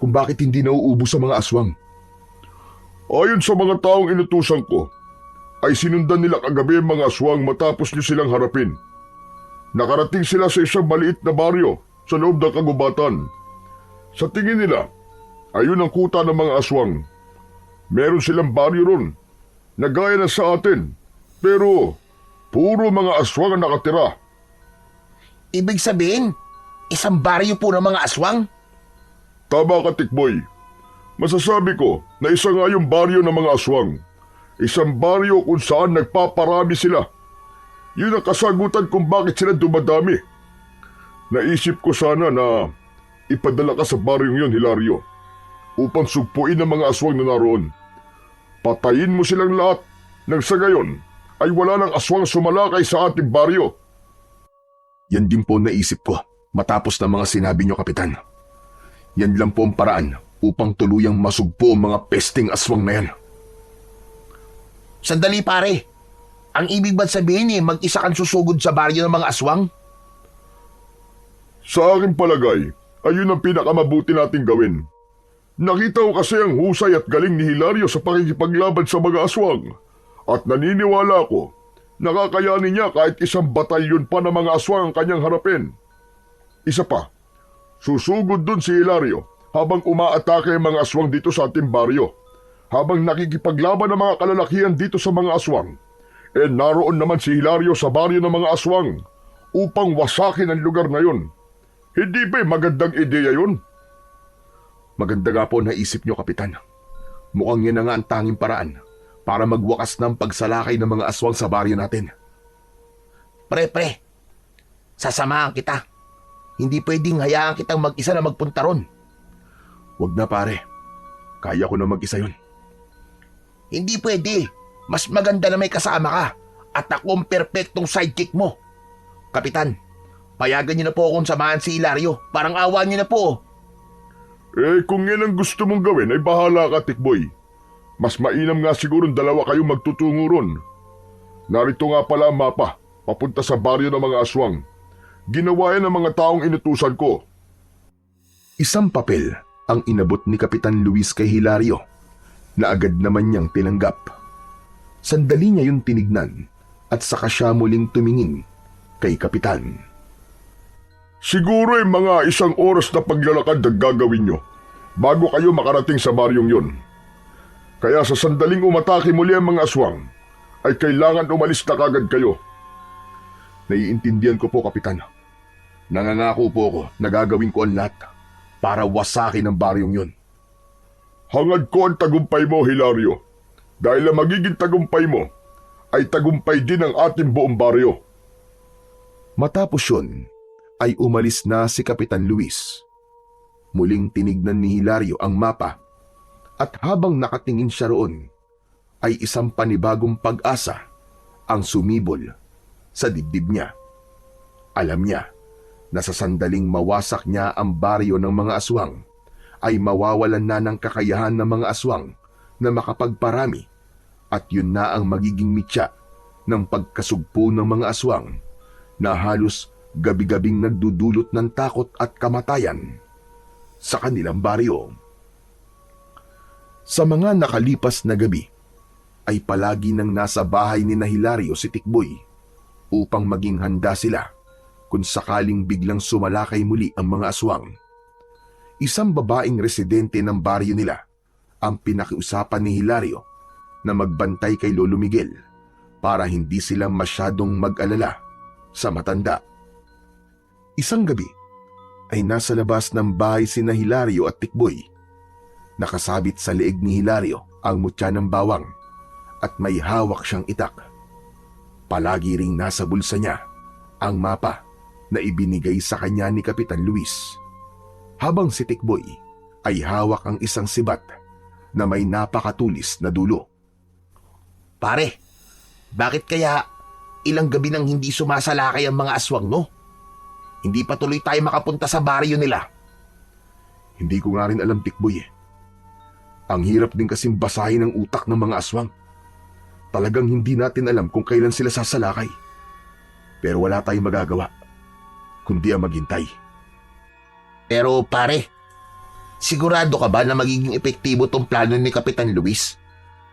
kung bakit hindi nauubos sa mga aswang? Ayon sa mga taong inutusan ko, ay sinundan nila kagabi ang mga aswang matapos niyo silang harapin. Nakarating sila sa isang maliit na baryo sa loob ng kagubatan. Sa tingin nila, ayun ang kuta ng mga aswang. Meron silang baryo ron, na gaya na sa atin, pero puro mga aswang ang nakatira. Ibig sabihin, isang baryo po ng mga aswang? Tama ka, Tikboy. Masasabi ko na isa nga yung baryo ng mga aswang. Isang baryo kung saan nagpaparami sila. Yun ang kasagutan kung bakit sila dumadami. Naisip ko sana na ipadala ka sa baryong yon, Hilario, upang sugpuin ang mga aswang na naroon. Patayin mo silang lahat nang sa gayon ay wala ng aswang sumalakay sa ating baryo. Yan din po naisip ko matapos ng mga sinabi niyo, Kapitan. Yan lang po ang paraan upang tuluyang masugpo ang mga pesting aswang na yan. Sandali pare, ang ibig ba't sabihin mag-isa kang susugod sa baryo ng mga aswang? Sa aking palagay, ayun ang pinakamabuti nating gawin. Nakita ko kasi ang husay at galing ni Hilario sa pakikipaglaban sa mga aswang. At naniniwala ko, nakakayanin niya kahit isang batalyon pa ng mga aswang ang kanyang harapin. Isa pa, susugod dun si Hilario habang umaatake ang mga aswang dito sa ating baryo. Habang nakikipaglaban ang mga kalalakihan dito sa mga aswang, naroon naman si Hilario sa baryo ng mga aswang upang wasakin ang lugar na yun. Hindi ba magandang ideya yun? Maganda nga po naisip niyo, Kapitan. Mukhang yan na nga ang tanging paraan para magwakas ng pagsalakay ng mga aswang sa baryo natin. Pre, sasamahan kita. Hindi pwedeng hayaan kitang mag-isa na magpunta ron. Wag na pare, kaya ko na mag-isa yun. Hindi pwede. Mas maganda na may kasama ka at ako ang perpektong sidekick mo. Kapitan, payagan niyo na po akong samahan si Hilario. Parang awa niyo na po. Kung yan ang gusto mong gawin ay bahala ka, Tikboy. Mas mainam nga sigurong dalawa kayong magtutungo ron. Narito nga pala ang mapa, papunta sa baryo ng mga aswang. Ginawa yan ng mga taong inutusan ko. Isang papel ang inabot ni Kapitan Luis kay Hilario na agad naman niyang tinanggap. Sandali niya yung tinignan at saka siya muling tumingin kay Kapitan. Siguro ay mga 1 oras na paglalakad ang gagawin nyo bago kayo makarating sa baryong yon. Kaya sa sandaling umatake muli ang mga aswang, ay kailangan umalis na kagad kayo. Naiintindihan ko po, Kapitan. Nangangako po ako na gagawin ko ang lahat para wasakin ang baryong yon. Hangad ko ang tagumpay mo, Hilario. Dahil ang magiging tagumpay mo ay tagumpay din ng ating buong baryo. Matapos yun, ay umalis na si Kapitan Luis. Muling tinignan ni Hilario ang mapa at habang nakatingin siya roon, ay isang panibagong pag-asa ang sumibol sa dibdib niya. Alam niya na sa sandaling mawasak niya ang baryo ng mga aswang, ay mawawalan na ng kakayahan ng mga aswang na makapagparami at yun na ang magiging mitya ng pagkasugpo ng mga aswang na halos gabi-gabing nagdudulot ng takot at kamatayan sa kanilang baryo. Sa mga nakalipas na gabi, ay palagi nang nasa bahay ni Hilario si Tikboy upang maging handa sila kung sakaling biglang sumalakay muli ang mga aswang. Isang babaeng residente ng baryo nila ang pinakiusapan ni Hilario na magbantay kay Lolo Miguel para hindi sila masyadong mag-alala sa matanda. Isang gabi ay nasa labas ng bahay sina Hilario at Tikboy. Nakasabit sa leeg ni Hilario ang mutya ng bawang at may hawak siyang itak. Palagi ring nasa bulsa niya ang mapa na ibinigay sa kanya ni Kapitan Luis. Habang si Tikboy ay hawak ang isang sibat na may napakatulis na dulo. Pare, bakit kaya ilang gabi nang hindi sumasalakay ang mga aswang, no? Hindi pa tuloy tayo makapunta sa baryo nila. Hindi ko nga rin alam, Tikboy. Ang hirap din kasing basahin ang utak ng mga aswang. Talagang hindi natin alam kung kailan sila sasalakay. Pero wala tayong magagawa, kundi ang maghintay. Pero pare, sigurado ka ba na magiging epektibo tong plano ni Kapitan Luis?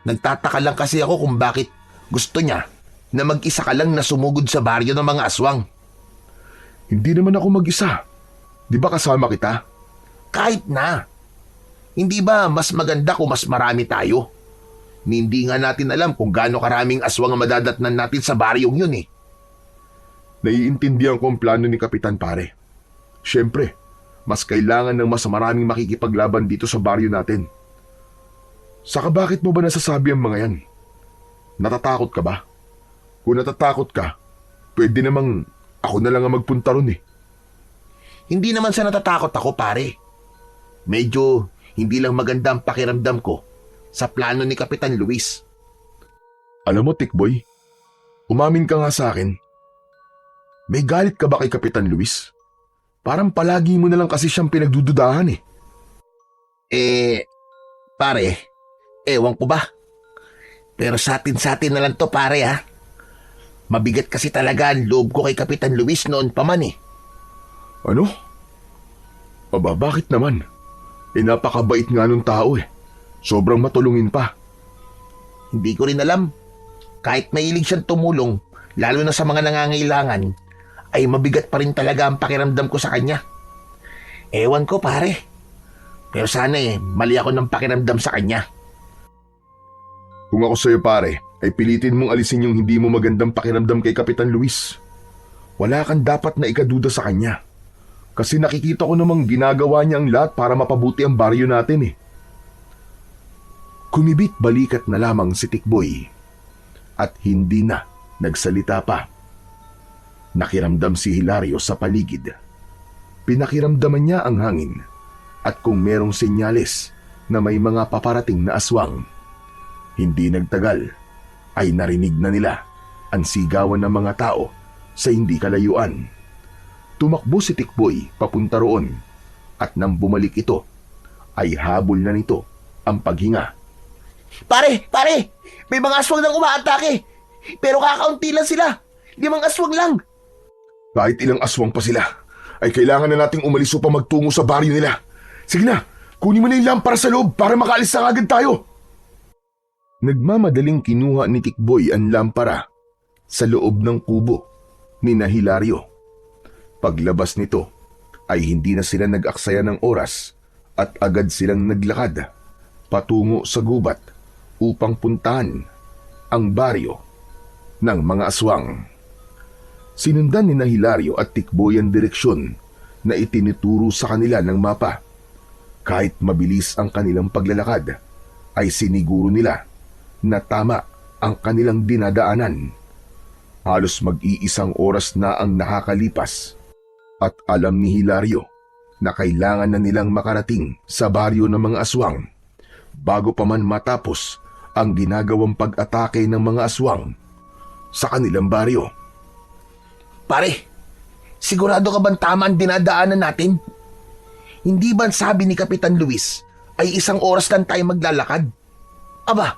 Nagtataka lang kasi ako kung bakit gusto niya na mag-isa ka lang na sumugod sa baryo ng mga aswang. Hindi naman ako mag-isa. Di ba kasama kita? Kahit na. Hindi ba mas maganda kung mas marami tayo? Hindi nga natin alam kung gaano karaming aswang ang madadatnan natin sa baryong yun eh. Naiintindihan ko ang plano ni Kapitan, pare. Siyempre, mas kailangan ng mas maraming makikipaglaban dito sa baryo natin. Saka bakit mo ba nasasabi ang mga yan? Natatakot ka ba? Kung natatakot ka, pwede namang ako na lang ang magpunta ron eh. Hindi naman sa natatakot ako, pare. Medyo hindi lang maganda ang pakiramdam ko sa plano ni Kapitan Luis. Alam mo, Tikboy, umamin ka nga sa akin. May galit ka ba kay Kapitan Luis? Parang palagi mo na lang kasi siyang pinagdududahan eh. Pare, ewan ko ba? Pero sa atin na lang to, pare, ha? Mabigat kasi talaga ang loob ko kay Kapitan Luis noon pa man eh. Ano? Aba, bakit naman? Napakabait nga nung tao eh. Sobrang matulungin pa. Hindi ko rin alam. Kahit mahilig siyang tumulong, lalo na sa mga nangangailangan, ay mabigat pa rin talaga ang pakiramdam ko sa kanya. Ewan ko, pare. Pero sana mali ako ng pakiramdam sa kanya. Kung ako sa'yo pare, ay pilitin mong alisin yung hindi mo magandang pakiramdam kay Kapitan Luis. Wala kang dapat na ikaduda sa kanya. Kasi nakikita ko namang ginagawa niya ang lahat para mapabuti ang baryo natin eh. Kumibit balikat na lamang si Tikboy at hindi na nagsalita pa. Nakiramdam si Hilario sa paligid. Pinakiramdaman niya ang hangin at kung merong senyales na may mga paparating na aswang. Hindi nagtagal ay narinig na nila ang sigawan ng mga tao sa hindi kalayuan. Tumakbo si Tikboy papunta roon at nang bumalik ito ay habol na nito ang paghinga. Pare! May mga aswang nang umaatake! Pero kakaunti lang sila! 5 aswang lang! Kahit ilang aswang pa sila, ay kailangan na nating umalis upang magtungo sa baryo nila. Sige na, kunin mo na yung lampara sa loob para makaalis na agad tayo. Nagmamadaling kinuha ni Tikboy ang lampara sa loob ng kubo ni Hilario. Paglabas nito ay hindi na sila nag-aksaya ng oras at agad silang naglakad patungo sa gubat upang puntahan ang baryo ng mga aswang. Sinundan ni Hilario at Tikboy ang direksyon na itinuturo sa kanila ng mapa. Kahit mabilis ang kanilang paglalakad, ay siniguro nila na tama ang kanilang dinadaanan. Halos mag-iisang oras na ang nakakalipas at alam ni Hilario na kailangan na nilang makarating sa baryo ng mga aswang bago pa man matapos ang ginagawang pag-atake ng mga aswang sa kanilang baryo. Pare, sigurado ka bang tama ang dinadaanan natin? Hindi ba sabi ni Kapitan Luis ay 1 oras lang tayo maglalakad? Aba,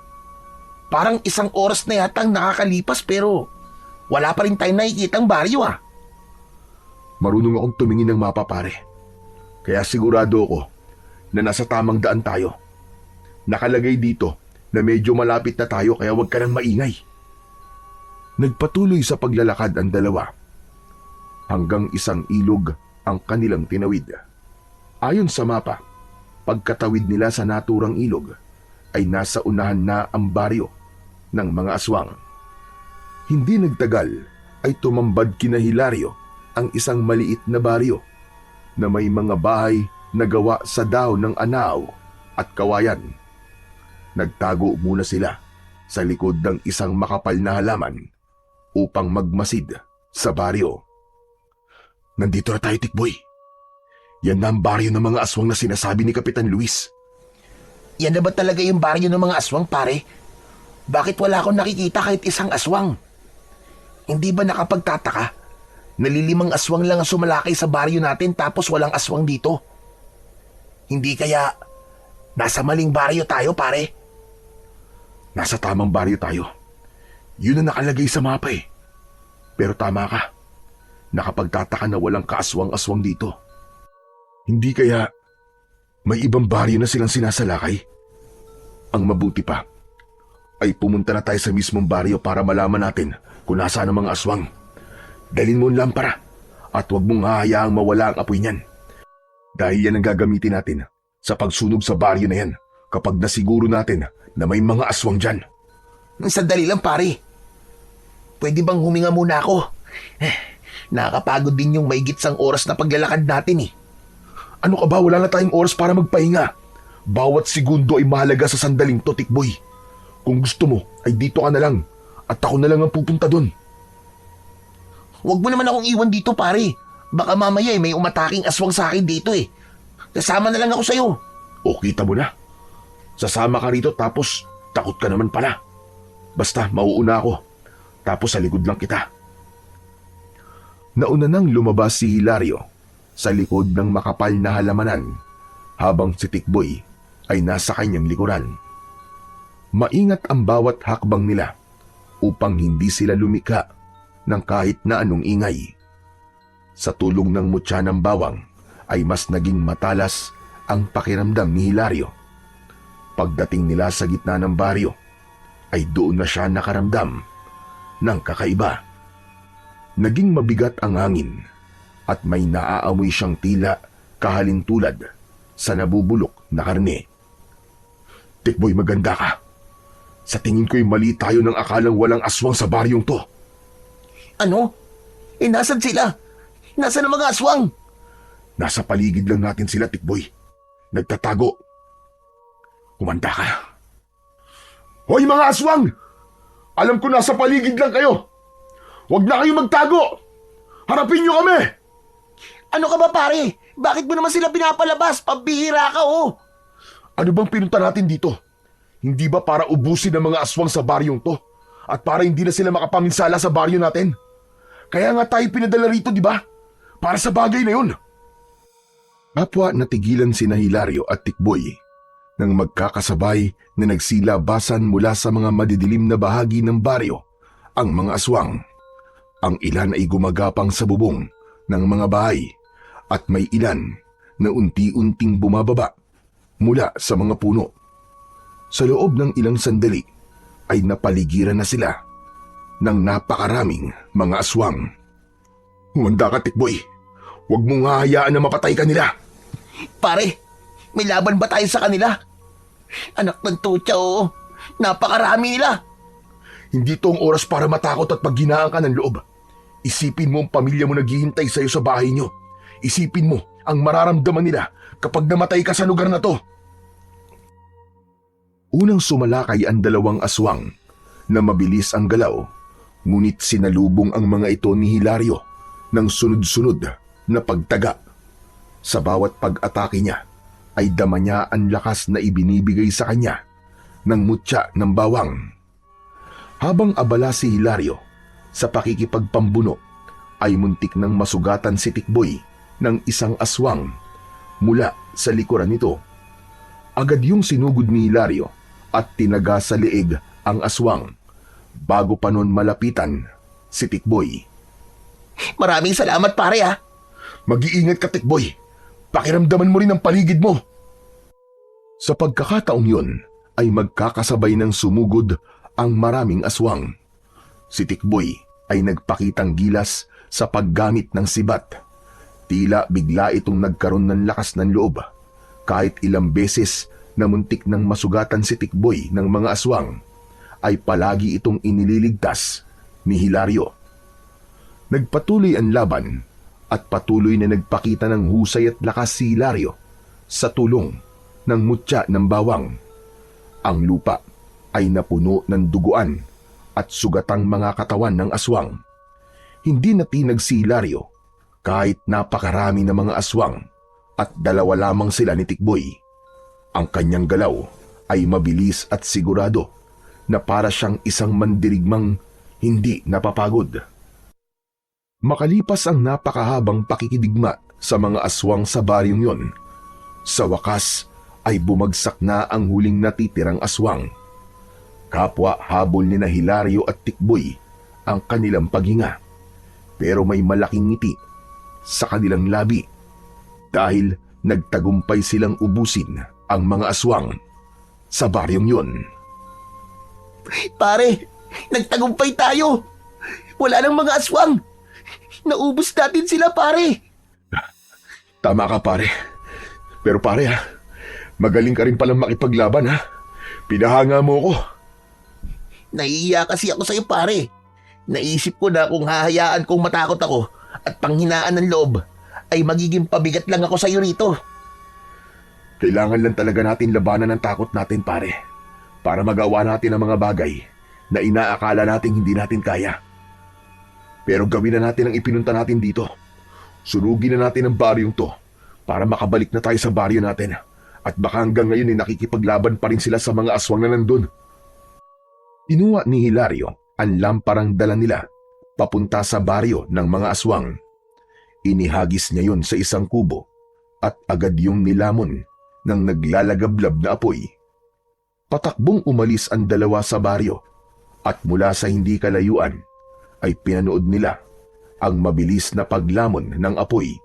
parang 1 oras na yata ang nakakalipas pero wala pa rin tayong nakikitang baryo ah. Marunong akong tumingin ng mapa pare. Kaya sigurado ako na nasa tamang daan tayo. Nakalagay dito na medyo malapit na tayo kaya huwag ka nang maingay. Nagpatuloy sa paglalakad ang dalawa. Hanggang isang ilog ang kanilang tinawid. Ayon sa mapa, pagkatawid nila sa naturang ilog ay nasa unahan na ang baryo ng mga aswang. Hindi nagtagal ay tumambad kina Hilario ang isang maliit na baryo na may mga bahay na gawa sa dahon ng anaw at kawayan. Nagtago muna sila sa likod ng isang makapal na halaman upang magmasid sa baryo. Nandito na tayo, Tikboy. Yan na ang baryo ng mga aswang na sinasabi ni Kapitan Luis. Yan na ba talaga yung baryo ng mga aswang, pare? Bakit wala akong nakikita kahit 1 aswang? Hindi ba nakapagtataka na 5 aswang lang ang sumalakay sa baryo natin tapos walang aswang dito? Hindi kaya nasa maling baryo tayo, pare? Nasa tamang baryo tayo. Yun ang nakalagay sa mapa eh. Pero tama ka. Nakapagtataka na walang kaaswang-aswang dito. Hindi kaya may ibang baryo na silang sinasalakay? Ang mabuti pa ay pumunta na tayo sa mismong baryo para malaman natin kung nasaan ang mga aswang. Dalhin mo ang lampara at huwag mong hahayaang mawala ang apoy niyan. Dahil yan ang gagamitin natin sa pagsunog sa baryo na yan kapag nasiguro natin na may mga aswang dyan. Sandali lang, pare. Pwede bang huminga muna ako? Nakakapagod din yung may gitsang oras na paglalakad natin eh. Ano ka ba? Wala na tayong oras para magpahinga. Bawat segundo ay mahalaga sa sandaling to, Tikboy. Kung gusto mo, ay dito ka na lang at ako na lang ang pupunta doon. Huwag mo naman akong iwan dito, pare. Baka mamaya may umataking aswang sa akin dito eh. Kasama na lang ako sa'yo. O kita mo na. Sasama ka rito tapos takot ka naman pala. Basta mauuna ako. Tapos sa likod lang kita. Nauna nang lumabas si Hilario sa likod ng makapal na halamanan habang si Tikboy ay nasa kanyang likuran. Maingat ang bawat hakbang nila upang hindi sila lumika ng kahit na anong ingay. Sa tulong ng mutya ng bawang ay mas naging matalas ang pakiramdam ni Hilario. Pagdating nila sa gitna ng baryo ay doon na siya nakaramdam ng kakaiba. Naging mabigat ang hangin at may naaamoy siyang tila kahalintulad sa nabubulok na karne. Tikboy, maganda ka. Sa tingin ko'y mali tayo ng akalang walang aswang sa baryong to. Ano? Nasan sila? Nasaan ang mga aswang? Nasa paligid lang natin sila, Tikboy. Nagtatago. Kumanda ka. Hoy mga aswang! Alam ko nasa paligid lang kayo. Huwag na kayong magtago! Harapin niyo kami! Ano ka ba pare? Bakit mo naman sila pinapalabas? Pambihira ka oh! Ano bang pinunta natin dito? Hindi ba para ubusin ang mga aswang sa baryong to? At para hindi na sila makapaminsala sa baryo natin? Kaya nga tayo pinadala rito, di ba? Para sa bagay na yun. Kapwa natigilan sina Hilario at Tikboy nang magkakasabay na nagsilabasan mula sa mga madidilim na bahagi ng baryo ang mga aswang. Ang ilan ay gumagapang sa bubong ng mga bahay at may ilan na unti-unting bumababa mula sa mga puno. Sa loob ng ilang sandali ay napaligiran na sila ng napakaraming mga aswang. Humanda ka, Tikboy. Huwag mong hahayaan na mapatay ka nila. Pare, may laban ba tayo sa kanila? Anak ng tutya oo. Napakarami nila. Hindi to ang oras para matakot at paghinaan ka ng loob. Isipin mo ang pamilya mo naghihintay sa'yo sa bahay nyo. Isipin mo ang mararamdaman nila kapag namatay ka sa lugar na to. Unang sumalakay ang dalawang aswang na mabilis ang galaw, ngunit sinalubong ang mga ito ni Hilario ng sunod-sunod na pagtaga. Sa bawat pag-atake niya ay dama niya ang lakas na ibinibigay sa kanya ng mutya ng bawang. Habang abala si Hilario sa pakikipagpambuno ay muntik nang masugatan si Tikboy ng isang aswang mula sa likuran nito. Agad yung sinugod ni Hilario at tinaga sa leeg ang aswang bago pa nun malapitan si Tikboy. Maraming salamat pare ha. Mag-iingat ka, Tikboy. Pakiramdaman mo rin ang paligid mo. Sa pagkakataong yun ay magkakasabay ng sumugod ang maraming aswang. Si Tikboy ay nagpakitang gilas sa paggamit ng sibat. Tila bigla itong nagkaroon ng lakas ng loob. Kahit ilang beses na muntik nang masugatan si Tikboy ng mga aswang, ay palagi itong inililigtas ni Hilario. Nagpatuloy ang laban at patuloy na nagpakita ng husay at lakas si Hilario sa tulong ng mutya ng bawang. Ang lupa ay napuno ng duguan at sugatang mga katawan ng aswang. Hindi natinag si Hilario kahit napakarami ng mga aswang at dalawa lamang sila ni Tikboy. Ang kanyang galaw ay mabilis at sigurado na para siyang isang mandirigmang hindi napapagod. Makalipas ang napakahabang pakikidigma sa mga aswang sa baryong yon, sa wakas ay bumagsak na ang huling natitirang aswang. Kapwa habol ni na Hilario at Tikboy ang kanilang paghinga, pero may malaking ngiti sa kanilang labi dahil nagtagumpay silang ubusin ang mga aswang sa baryong yon. Pare, nagtagumpay tayo. Wala nang mga aswang. Naubos natin sila pare. Tama ka pare. Pero pare magaling ka rin palang makipaglaban ha. Pinahanga mo ko. Naiiya kasi ako sa'yo pare. Naisip ko na kung hahayaan kong matakot ako at panghinaan ng loob, ay magiging pabigat lang ako sa'yo rito. Kailangan lang talaga natin labanan ang takot natin pare, para magawa natin ang mga bagay na inaakala nating hindi natin kaya. Pero gawin na natin ang ipinunta natin dito. Surugin na natin ang baryong to para makabalik na tayo sa baryo natin. At baka hanggang ngayon ay nakikipaglaban pa rin sila sa mga aswang na nandun. Inuwa ni Hilario ang lamparang dala nila papunta sa baryo ng mga aswang. Inihagis niya yon sa isang kubo at agad yung nilamon ng naglalagablab na apoy. Patakbong umalis ang dalawa sa baryo at mula sa hindi kalayuan ay pinanood nila ang mabilis na paglamon ng apoy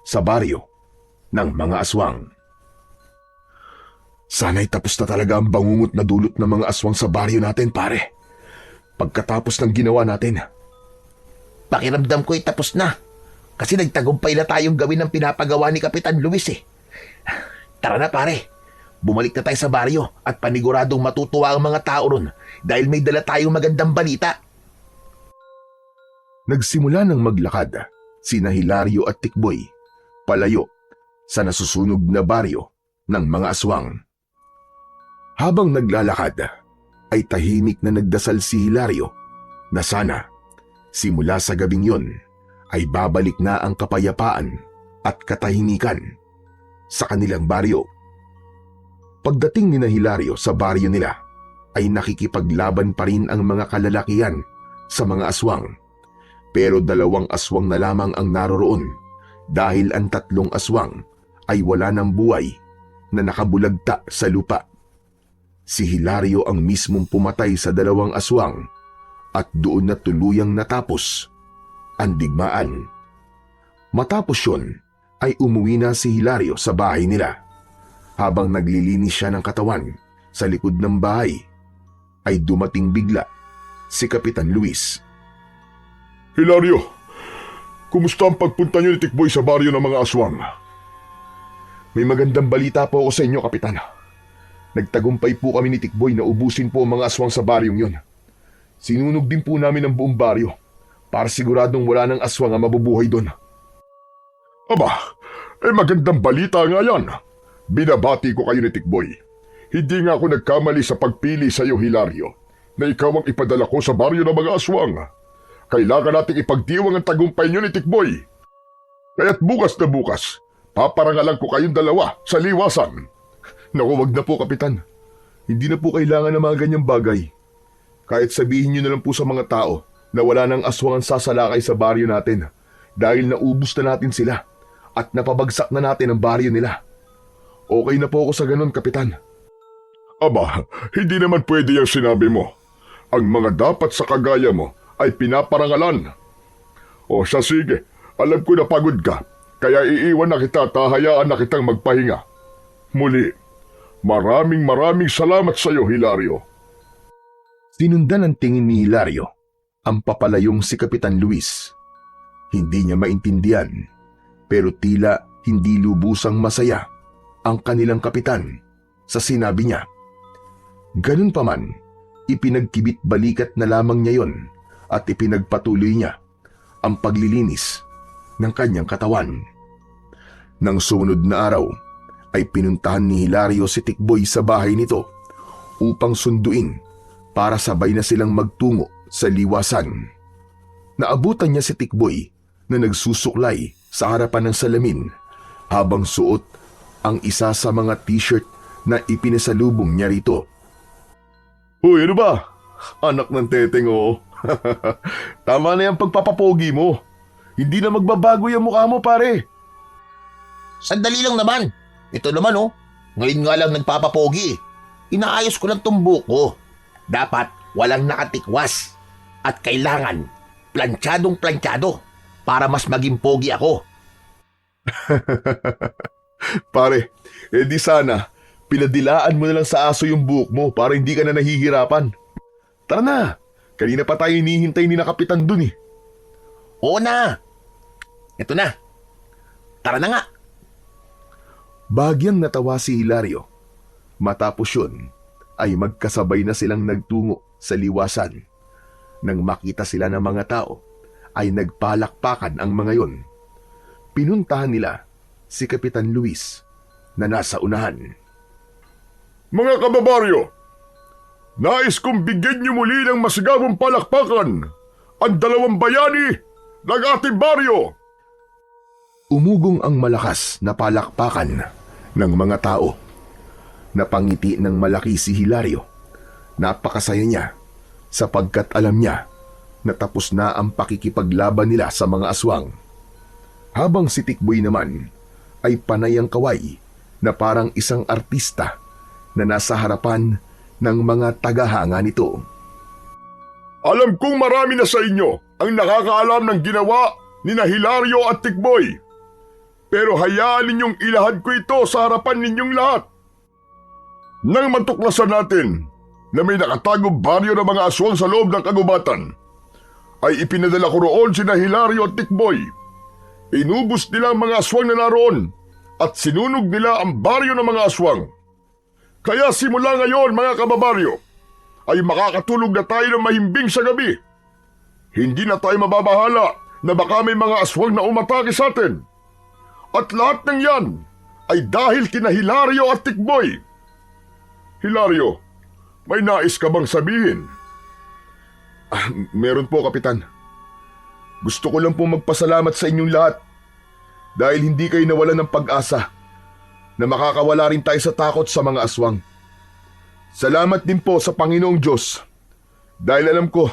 sa baryo ng mga aswang. Sana'y tapos na talaga ang bangungot na dulot ng mga aswang sa baryo natin, pare. Pagkatapos ng ginawa natin. Pakiramdam ko ay tapos na. Kasi nagtagumpay na tayong gawin ang pinapagawa ni Kapitan Luis eh. Tara na pare, bumalik na tayo sa baryo at paniguradong matutuwa ang mga tao ron dahil may dala tayong magandang balita. Nagsimula ng maglakad sina Hilario at Tikboy palayo sa nasusunog na baryo ng mga aswang. Habang naglalakad ay tahimik na nagdasal si Hilario na sana simula sa gabing yon ay babalik na ang kapayapaan at katahimikan sa kanilang baryo. Pagdating ni na Hilario sa baryo nila ay nakikipaglaban pa rin ang mga kalalakihan sa mga aswang. Pero 2 aswang na lamang ang naroroon dahil ang 3 aswang ay wala ng buhay na nakabulagta sa lupa. Si Hilario ang mismong pumatay sa 2 aswang at doon na tuluyang natapos ang digmaan. Matapos yun ay umuwi na si Hilario sa bahay nila. Habang naglilinis siya ng katawan sa likod ng bahay ay dumating bigla si Kapitan Luis. Hilario, kumusta ang pagpunta niyo ni Tikboy sa baryo ng mga aswang? May magandang balita po ako sa inyo, Kapitan. Nagtagumpay po kami ni Tikboy na ubusin po ang mga aswang sa baryong yon. Sinunog din po namin ang buong baryo para siguradong wala ng aswang ang mabubuhay doon. Aba, magandang balita nga yan. Binabati ko kayo ni Tikboy. Hindi nga ako nagkamali sa pagpili sa iyo, Hilario, na ikaw ang ipadala ko sa baryo ng mga aswang. Kailangan nating ipagdiwang ang tagumpay niyo ni Tikboy. Kaya't bukas na bukas, paparangalan ko kayong 2 sa liwasan. Naku, wag na po, Kapitan. Hindi na po kailangan ng mga ganyang bagay. Kahit sabihin niyo na lang po sa mga tao na wala nang aswang ang sasalakay sa baryo natin dahil naubos na natin sila at napabagsak na natin ang baryo nila. Okay na po ako sa ganun, Kapitan. Aba, hindi naman pwede yung sinabi mo. Ang mga dapat sa kagaya mo ay pinaparangalan. O siya, sige, alam ko na pagod ka, kaya iiwan na kita at hahayaan na kitang magpahinga. Muli, maraming salamat sa iyo, Hilario. Sinundan ang tingin ni Hilario ang papalayong si Kapitan Luis. Hindi niya maintindihan, pero tila hindi lubusang masaya ang kanilang kapitan sa sinabi niya. Ganun pa man, ipinagkibit balikat na lamang niya yon at ipinagpatuloy niya ang paglilinis ng kanyang katawan. Nang sumunod na araw, ay pinuntahan ni Hilario si Tikboy sa bahay nito upang sunduin para sabay na silang magtungo sa liwasan. Naabutan niya si Tikboy na nagsusuklay sa harapan ng salamin habang suot ang isa sa mga t-shirt na ipinasalubong niya rito. Uy, ano ba? Anak ng teteng, oo. Tama na yung pagpapapogi mo. Hindi na magbabago yung mukha mo, pare. Sandali lang naman. Ito naman oh, ngayon nga lang nagpapapogi. Inaayos ko lang tumbok ko. Dapat walang nakatikwas. At kailangan plantsadong-plantsado para mas maging pogi ako. Pare, di sana, pinadilaan mo na lang sa aso yung buhok mo para hindi ka na nahihirapan. Tara na, kanina pa tayo hinihintay ni na Kapitan dun eh. Oo na. Ito na. Tara na nga. Bagyang natawa si Hilario. Matapos yun, ay magkasabay na silang nagtungo sa liwasan. Nang makita sila ng mga tao, ay nagpalakpakan ang mga yon. Pinuntahan nila si Kapitan Luis na nasa unahan. Mga kababaryo, nais kong bigyan niyo muli ng masigabong palakpakan ang 2 bayani ng ating baryo. Umugong ang malakas na palakpakan ng mga tao. Napangiti ng malaki si Hilario. Napakasaya niya sapagkat alam niya na tapos na ang pakikipaglaban nila sa mga aswang. Habang si Tikboy naman ay panay ang kaway na parang isang artista na nasa harapan ng mga tagahanga nito. Alam kong marami na sa inyo ang nakakaalam ng ginawa ni na Hilario at Tikboy. Pero hayaan ninyong ilahad ko ito sa harapan ninyong lahat. Nang matuklasan natin na may nakatagong baryo ng mga aswang sa loob ng kagubatan, ay ipinadala ko roon sina Hilario at Tikboy. Inubos nila ang mga aswang na naroon at sinunog nila ang baryo ng mga aswang. Kaya simula ngayon mga kababaryo, ay makakatulog na tayo ng mahimbing sa gabi. Hindi na tayo mababahala na baka may mga aswang na umatake sa atin. At lahat ng yan ay dahil kina Hilario at Tikboy. Hilario, may nais ka bang sabihin? Meron po, Kapitan. Gusto ko lang po magpasalamat sa inyong lahat dahil hindi kayo nawalan ng pag-asa na makakawala rin tayo sa takot sa mga aswang. Salamat din po sa Panginoong Diyos dahil alam ko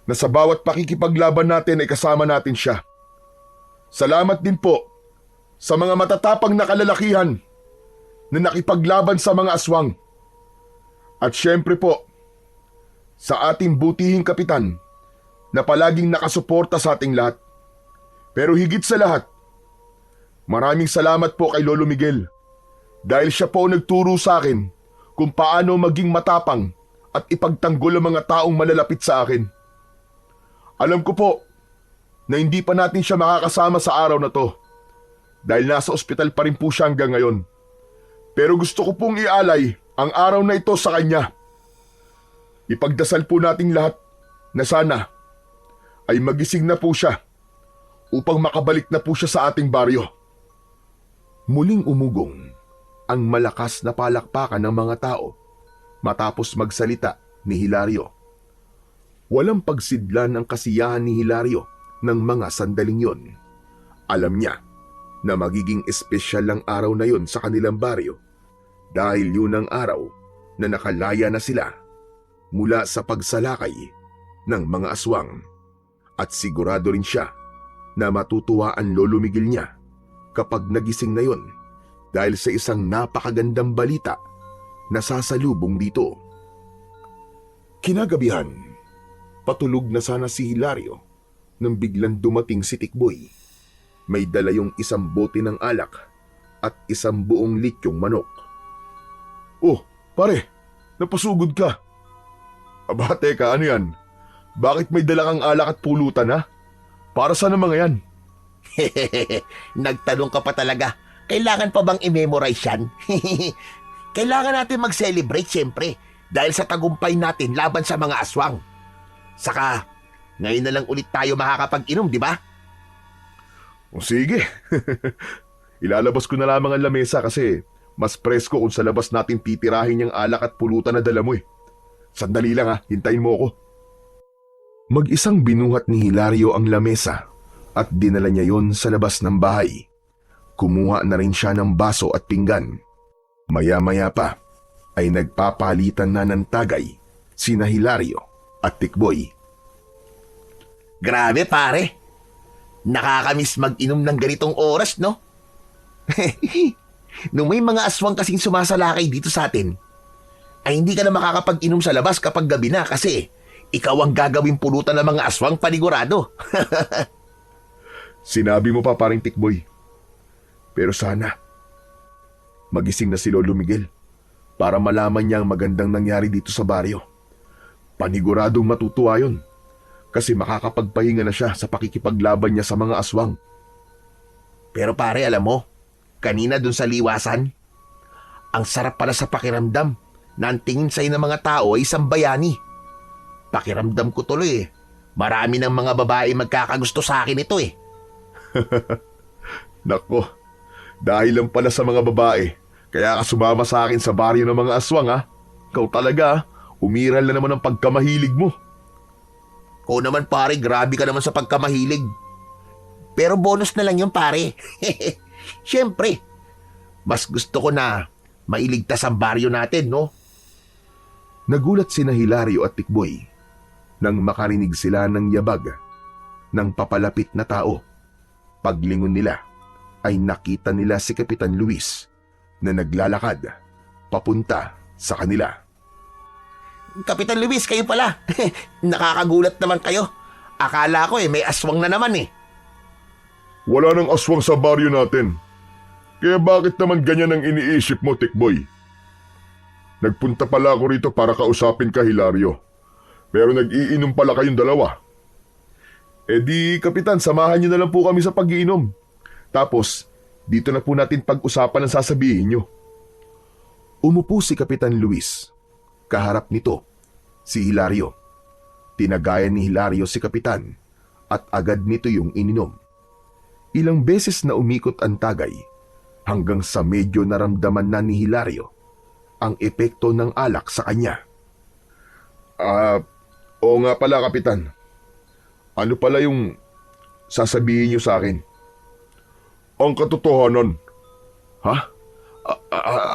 na sa bawat pakikipaglaban natin ay kasama natin siya. Salamat din po sa mga matatapang na kalalakihan na nakipaglaban sa mga aswang. At syempre po, sa ating butihing kapitan na palaging nakasuporta sa ating lahat. Pero higit sa lahat, maraming salamat po kay Lolo Miguel dahil siya po nagturo sa akin kung paano maging matapang at ipagtanggol ang mga taong malalapit sa akin. Alam ko po na hindi pa natin siya makakasama sa araw na to dahil nasa ospital pa rin po siya hanggang ngayon. Pero gusto ko pong ialay ang araw na ito sa kanya. Ipagdasal po nating lahat na sana ay magising na po siya upang makabalik na po siya sa ating baryo. Muling umugong ang malakas na palakpakan ng mga tao matapos magsalita ni Hilario. Walang pagsidlan ang kasiyahan ni Hilario ng mga sandaling yon. Alam niya na magiging espesyal ang araw na yon sa kanilang baryo dahil yun ang araw na nakalaya na sila mula sa pagsalakay ng mga aswang. At sigurado rin siya na matutuwa ang Lolo Miguel niya kapag nagising na yon dahil sa isang napakagandang balita na sasalubong dito. Kinagabihan, patulog na sana si Hilario nang biglang dumating si Tikboy. May dala yung isang bote ng alak at isang buong lityong manok. Oh, pare, napasugod ka. Aba, teka, ano yan? Bakit may dala kang alak at pulutan, ha? Para saan ang mga yan? Nagtanong ka pa talaga. Kailangan pa bang i-memorize yan? Kailangan natin mag-celebrate siyempre dahil sa tagumpay natin laban sa mga aswang. Saka, ngayon na lang ulit tayo makakapag-inom, di ba? O sige, ilalabas ko na lamang ang lamesa kasi mas presko kung sa labas natin titirahin yung alak at pulutan na dala mo eh. Sandali lang ha, hintayin mo ako. Mag-isang binuhat ni Hilario ang lamesa at dinala niya yon sa labas ng bahay. Kumuha na rin siya ng baso at pinggan. Maya-maya pa ay nagpapalitan na ng tagay sina Hilario at Tikboy. Grabe pare, nakakamiss mag-inom ng ganitong oras, no? Nung may mga aswang kasing sumasalakay dito sa atin, ay hindi ka na makakapag-inom sa labas kapag gabi na kasi ikaw ang gagawing pulutan ng mga aswang panigurado. Sinabi mo pa paring Tikboy. Pero sana, magising na si Lolo Miguel para malaman niya ang magandang nangyari dito sa baryo. Paniguradong matutuwa yun kasi makakapagpahinga na siya sa pakikipaglaban niya sa mga aswang. Pero pare, alam mo, kanina dun sa liwasan, ang sarap pala sa pakiramdam na ang tingin sa'yo ng mga tao ay isang bayani. Pakiramdam ko tuloy eh. Marami ng mga babae magkakagusto sa akin ito eh. Nako, dahil lang pala sa mga babae, kaya ka sumama sa akin sa baryo ng mga aswang ha. Ikaw talaga, umiral na naman ang pagkamahilig mo. Oo naman pare, grabe ka naman sa pagkamahilig. Pero bonus na lang yun, pare. Siyempre, mas gusto ko na mailigtas ang baryo natin, no? Nagulat sina Hilario at Tikboy nang makarinig sila ng yabag ng papalapit na tao. Paglingon nila ay nakita nila si Kapitan Luis na naglalakad papunta sa kanila. Kapitan Luis, kayo pala. Nakakagulat naman kayo. Akala ko may aswang na naman eh. Wala nang aswang sa baryo natin. Kaya bakit naman ganyan ang iniisip mo, Tikboy? Nagpunta pala ako rito para kausapin ka, Hilario. Pero nag-iinom pala kayong dalawa. Eh di, Kapitan, samahan niyo na lang po kami sa pag-iinom. Tapos, dito na po natin pag-usapan ang sasabihin niyo. Umupo si Kapitan Luis. Kaharap nito, si Hilario. Tinagayan ni Hilario si Kapitan at agad nito yung ininom. Ilang beses na umikot ang tagay hanggang sa medyo naramdaman na ni Hilario ang epekto ng alak sa kanya. Oo nga pala, Kapitan. Ano pala yung sasabihin niyo sa akin? Ang katotohanan. Ha?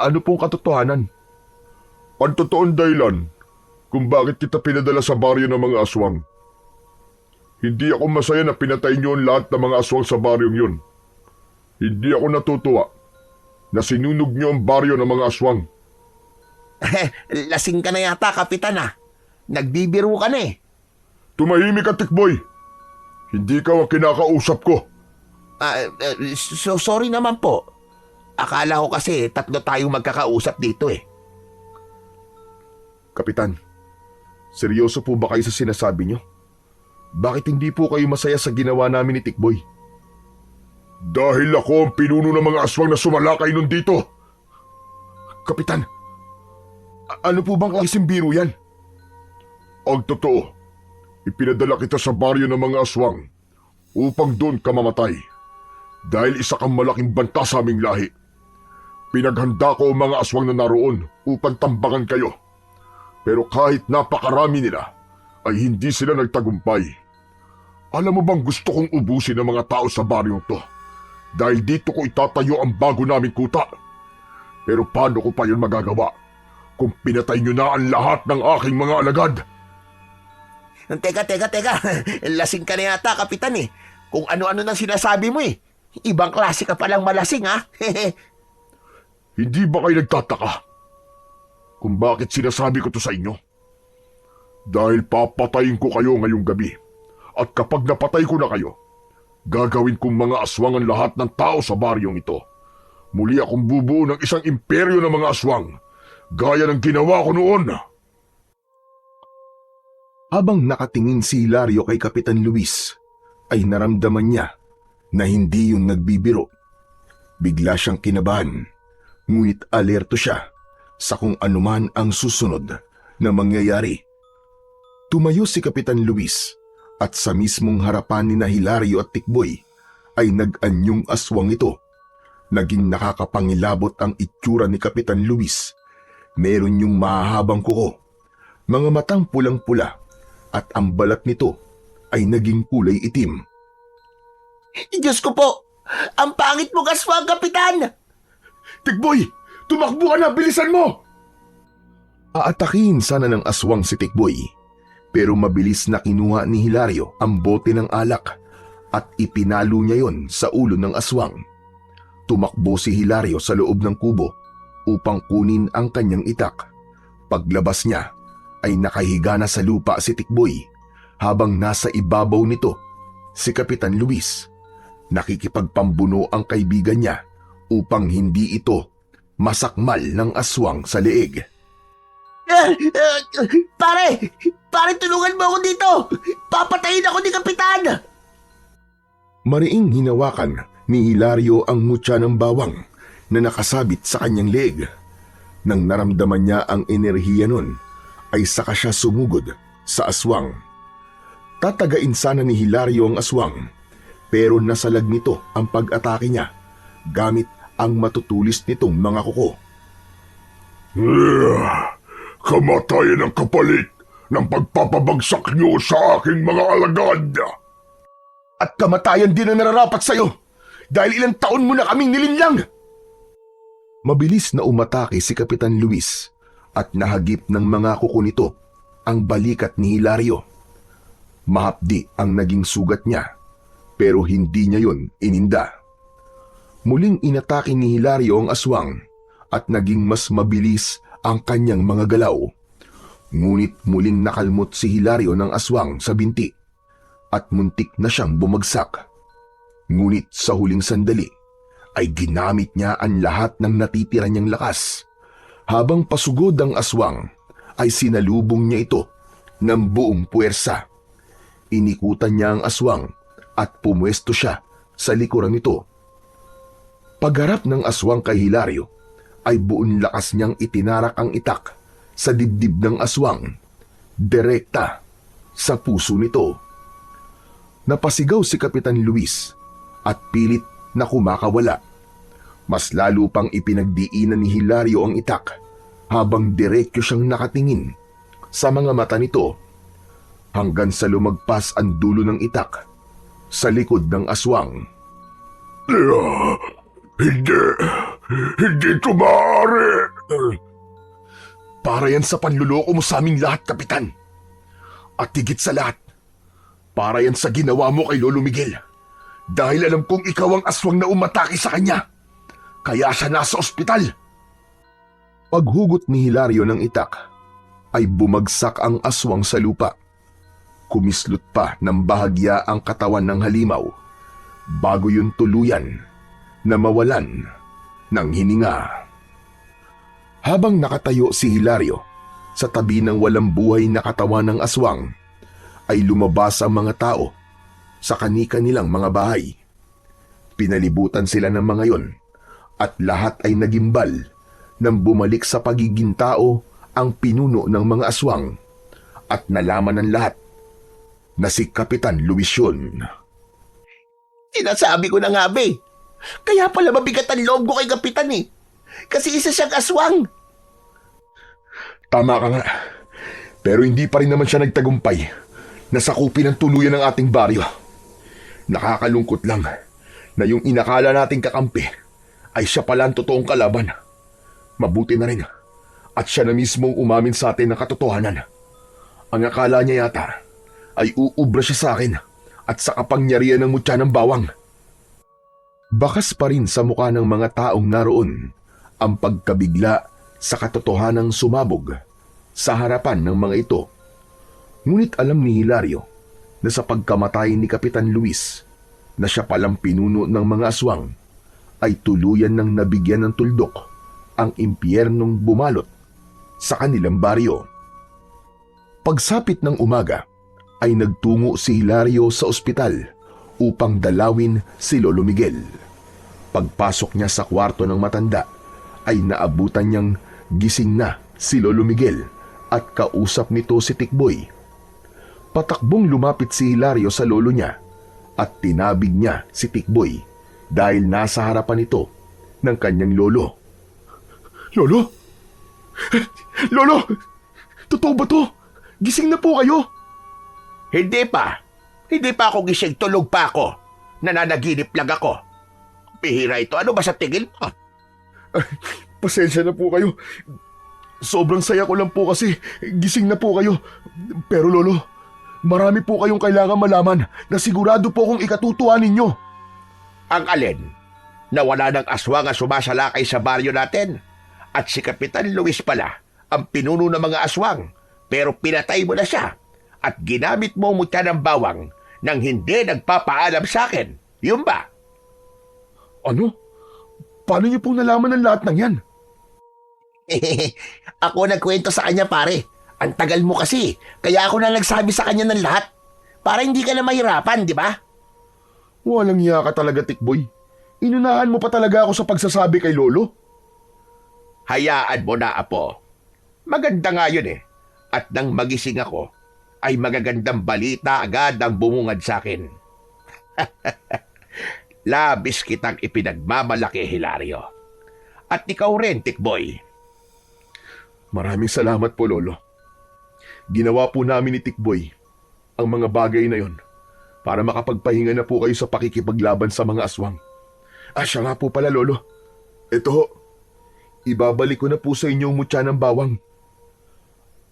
Ano pong katotohanan? Ang totoong dahilan kung bakit kita pinadala sa baryo ng mga aswang. Hindi ako masaya na pinatay niyo ang lahat ng mga aswang sa baryong yun. Hindi ako natutuwa na sinunog niyo ang baryo ng mga aswang. Lasing ka na yata, Kapitan ah. Nagbibiro ka na eh. Tumahimik ka, Tikboy. Hindi ka ang kinakausap ko. Sorry naman po. Akala ko kasi 3 tayong magkakausap dito eh. Kapitan, seryoso po ba kayo sa sinasabi niyo? Bakit hindi po kayo masaya sa ginawa namin ni Tikboy? Dahil ako ang pinuno ng mga aswang na sumalakay nun dito. Kapitan, ano po bang klaseng biro yan? Ang totoo, ipinadala kita sa baryo ng mga aswang upang doon ka mamatay. Dahil isa kang malaking banta sa aming lahi. Pinaghanda ko ang mga aswang na naroon upang tambangan kayo. Pero kahit napakarami nila, ay hindi sila nagtagumpay. Alam mo bang gusto kong ubusin ang mga tao sa baryong to? Dahil dito ko itatayo ang bago naming kuta. Pero paano ko pa yun magagawa kung pinatay nyo na ang lahat ng aking mga alagad? Teka. Lasing ka na yata, Kapitan eh. Kung ano-ano nang sinasabi mo eh. Ibang klase ka palang malasing ha. Hindi ba kayo nagtataka kung bakit sinasabi ko to sa inyo? Dahil papatayin ko kayo ngayong gabi. At kapag napatay ko na kayo, gagawin kong mga aswang ang lahat ng tao sa baryong ito. Muli akong bubuo ng isang imperyo ng mga aswang, gaya ng ginawa ko noon. Habang nakatingin si Hilario kay Kapitan Luis, ay naramdaman niya na hindi yung nagbibiro. Bigla siyang kinabahan, ngunit alerto siya sa kung anuman ang susunod na mangyayari. Tumayo si Kapitan Luis at sa mismong harapan ni na Hilario at Tikboy ay nag-anyong aswang ito. Naging nakakapangilabot ang itsura ni Kapitan Luis. Meron yung mahahabang kuko, mga matang pulang-pula at ang balat nito ay naging kulay itim. Diyos ko po! Ang pangit mong aswang, Kapitan! Tikboy! Tumakbo ka na! Bilisan mo! Aatakin sana ng aswang si Tikboy, pero mabilis na kinuha ni Hilario ang bote ng alak at ipinalo niya yon sa ulo ng aswang. Tumakbo si Hilario sa loob ng kubo upang kunin ang kanyang itak. Paglabas niya ay nakahiga na sa lupa si Tikboy habang nasa ibabaw nito si Kapitan Luis. Nakikipagpambuno ang kaibigan niya upang hindi ito masakmal ng aswang sa leeg. Pare, tulungan mo ako dito! Papatayin ako ni Kapitan! Mariing hinawakan ni Hilario ang mutya ng bawang na nakasabit sa kanyang leeg. Nang naramdaman niya ang enerhiya nun, ay saka siya sumugod sa aswang. Tatagain sana ni Hilario ang aswang, pero nasalag nito ang pag-atake niya gamit ang matutulis nitong mga kuko. Kamatayan ang kapalit ng pagpapabagsak niyo sa aking mga alagad! At kamatayan din ang nararapat sa'yo dahil ilang taon mo na kaming nilinlang. Mabilis na umatake si Kapitan Luis at nahagip ng mga kuko nito ang balikat ni Hilario. Mahapdi ang naging sugat niya pero hindi niya yon ininda. Muling inatake ni Hilario ang aswang at naging mas mabilis ang kanyang mga galaw. Ngunit muling nakalmot si Hilario ng aswang sa binti at muntik na siyang bumagsak. Ngunit sa huling sandali ay ginamit niya ang lahat ng natitira niyang lakas. Habang pasugod ang aswang ay sinalubong niya ito ng buong puwersa. Inikutan niya ang aswang at pumwesto siya sa likuran nito. Pagharap ng aswang kay Hilario ay buong lakas niyang itinarak ang itak sa dibdib ng aswang, direkta sa puso nito. Napasigaw si Kapitan Luis at pilit na kumakawala. Mas lalo pang ipinagdiinan ni Hilario ang itak habang diretso siyang nakatingin sa mga mata nito hanggang sa lumagpas ang dulo ng itak sa likod ng aswang. Hindi ito maaari. Para yan sa panluloko mo sa aming lahat, Kapitan. At higit sa lahat, para yan sa ginawa mo kay Lolo Miguel. Dahil alam kong ikaw ang aswang na umatake sa kanya. Kaya siya nasa ospital. Paghugot ni Hilario ng itak, ay bumagsak ang aswang sa lupa. Kumislot pa ng bahagya ang katawan ng halimaw bago yun tuluyan na mawalan ng hininga. Habang nakatayo si Hilario sa tabi ng walang buhay na katawan ng aswang, ay lumabas ang mga tao sa kani-kanilang mga bahay. Pinalibutan sila ng mga yon at lahat ay nagimbal nang bumalik sa pagiging tao ang pinuno ng mga aswang at nalaman ng lahat na si Kapitan Luis yun. Sinasabi ko na nga, be. Kaya pala mabigat ang loob ko kay Kapitan eh. Kasi isa siyang aswang. Tama ka nga. Pero hindi pa rin naman siya nagtagumpay na sakupin ng tuluyan ng ating baryo. Nakakalungkot lang na yung inakala nating kakampi ay siya pala ang totoong kalaban. Mabuti na rin at siya na mismong umamin sa atin ng katotohanan. Ang akala niya yata ay uubra siya sa akin at sa kapangyarihan ng mutya ng bawang. Bakas pa rin sa mukha ng mga taong naroon ang pagkabigla sa katotohanang sumabog sa harapan ng mga ito. Ngunit alam ni Hilario na sa pagkamatay ni Kapitan Luis na siya palang pinuno ng mga aswang ay tuluyan ng nabigyan ng tuldok ang impyernong bumalot sa kanilang baryo. Pagsapit ng umaga ay nagtungo si Hilario sa ospital upang dalawin si Lolo Miguel. Pagpasok niya sa kwarto ng matanda ay naabutan niyang gising na si Lolo Miguel at kausap nito si Tikboy. Patakbong lumapit si Hilario sa lolo niya at tinabig niya si Tikboy dahil nasa harapan ito ng kanyang lolo. Lolo? Lolo! Totoo ba to? Gising na po kayo? Hindi pa. Hindi pa ako gising. Tulog pa ako. Nananaginip lang ako. Pihira ito. Ano ba sa tingin mo? Pasensya na po kayo. Sobrang saya ko lang po kasi gising na po kayo. Pero lolo, marami po kayong kailangan malaman na sigurado po kong ikatutuwa ninyo. Ang alin? Na wala ng aswang ang sumasalakay sa baryo natin. At si Kapitan Luis pala ang pinuno ng mga aswang. Pero pinatay mo na siya. At ginamit mo mutya ng bawang nang hindi nagpapaalam sa akin. Yun ba? Ano? Paano niyo pong nalaman ang lahat ng yan? Ako nagkwento sa kanya, pare. Ang tagal mo kasi. Kaya ako na nagsabi sa kanya ng lahat. Para hindi ka na mahirapan, di ba? Walang iya ka talaga, Tikboy. Inunahan mo pa talaga ako sa pagsasabi kay lolo. Hayaan mo na, Apo. Maganda nga yun eh. At nang magising ako, ay magagandang balita agad ang bumungad sa akin. Labis kitang ipinagmamalaki, Hilario. At ikaw rin, Tikboy. Maraming salamat po, lolo. Ginawa po namin ni Tikboy ang mga bagay na yon para makapagpahinga na po kayo sa pakikipaglaban sa mga aswang. Siya nga po pala, Lolo. Ito ho, ibabalik ko na po sa inyo ang mutya ng bawang.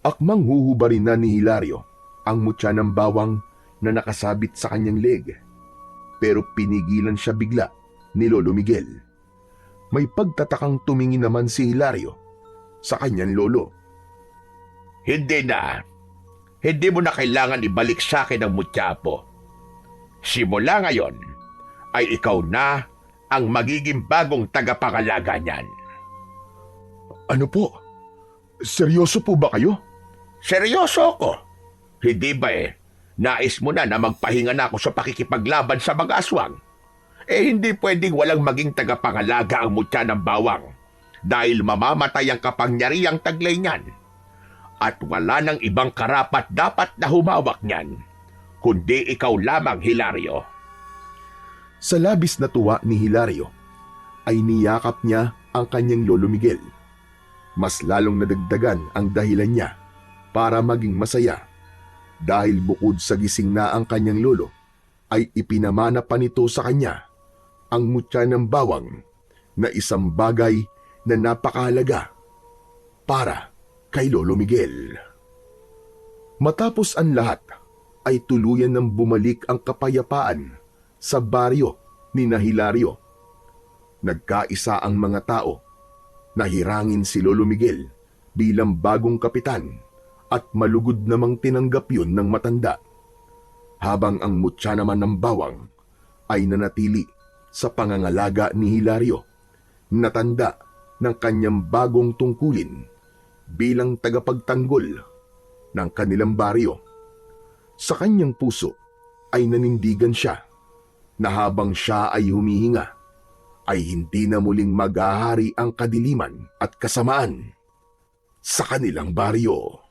Akmang huhubarin na ni Hilario ang mutya ng bawang na nakasabit sa kanyang leg. Pero pinigilan siya bigla ni Lolo Miguel. May pagtatakang tumingin naman si Hilario sa kanyang lolo. Hindi na. Hindi mo na kailangan ibalik sa akin ang mutya po. Simula ngayon, ay ikaw na ang magiging bagong tagapangalaga niyan. Ano po? Seryoso po ba kayo? Seryoso ako. Hindi ba nais mo na magpahinga na ako sa pakikipaglaban sa mga aswang? Hindi pwedeng walang maging tagapangalaga ang mutya ng bawang dahil mamamatay ang kapangyarihang taglay niyan. At wala nang ibang karapat dapat na humawak niyan, kundi ikaw lamang, Hilario. Sa labis na tuwa ni Hilario, ay niyakap niya ang kanyang Lolo Miguel. Mas lalong nadagdagan ang dahilan niya para maging masaya dahil bukod sa gising na ang kanyang lolo, ay ipinamana pa nito sa kanya ang mutya ng bawang na isang bagay na napakahalaga para kay Lolo Miguel. Matapos ang lahat, ay tuluyan ng bumalik ang kapayapaan sa baryo ni Hilario. Nagkaisa ang mga tao na hirangin si Lolo Miguel bilang bagong kapitan at malugod namang tinanggap yun ng matanda. Habang ang mutya naman ng bawang ay nanatili sa pangangalaga ni Hilario, natanda ng kanyang bagong tungkulin bilang tagapagtanggol ng kanilang baryo. Sa kanyang puso ay nanindigan siya na habang siya ay humihinga, ay hindi na muling maghahari ang kadiliman at kasamaan sa kanilang baryo.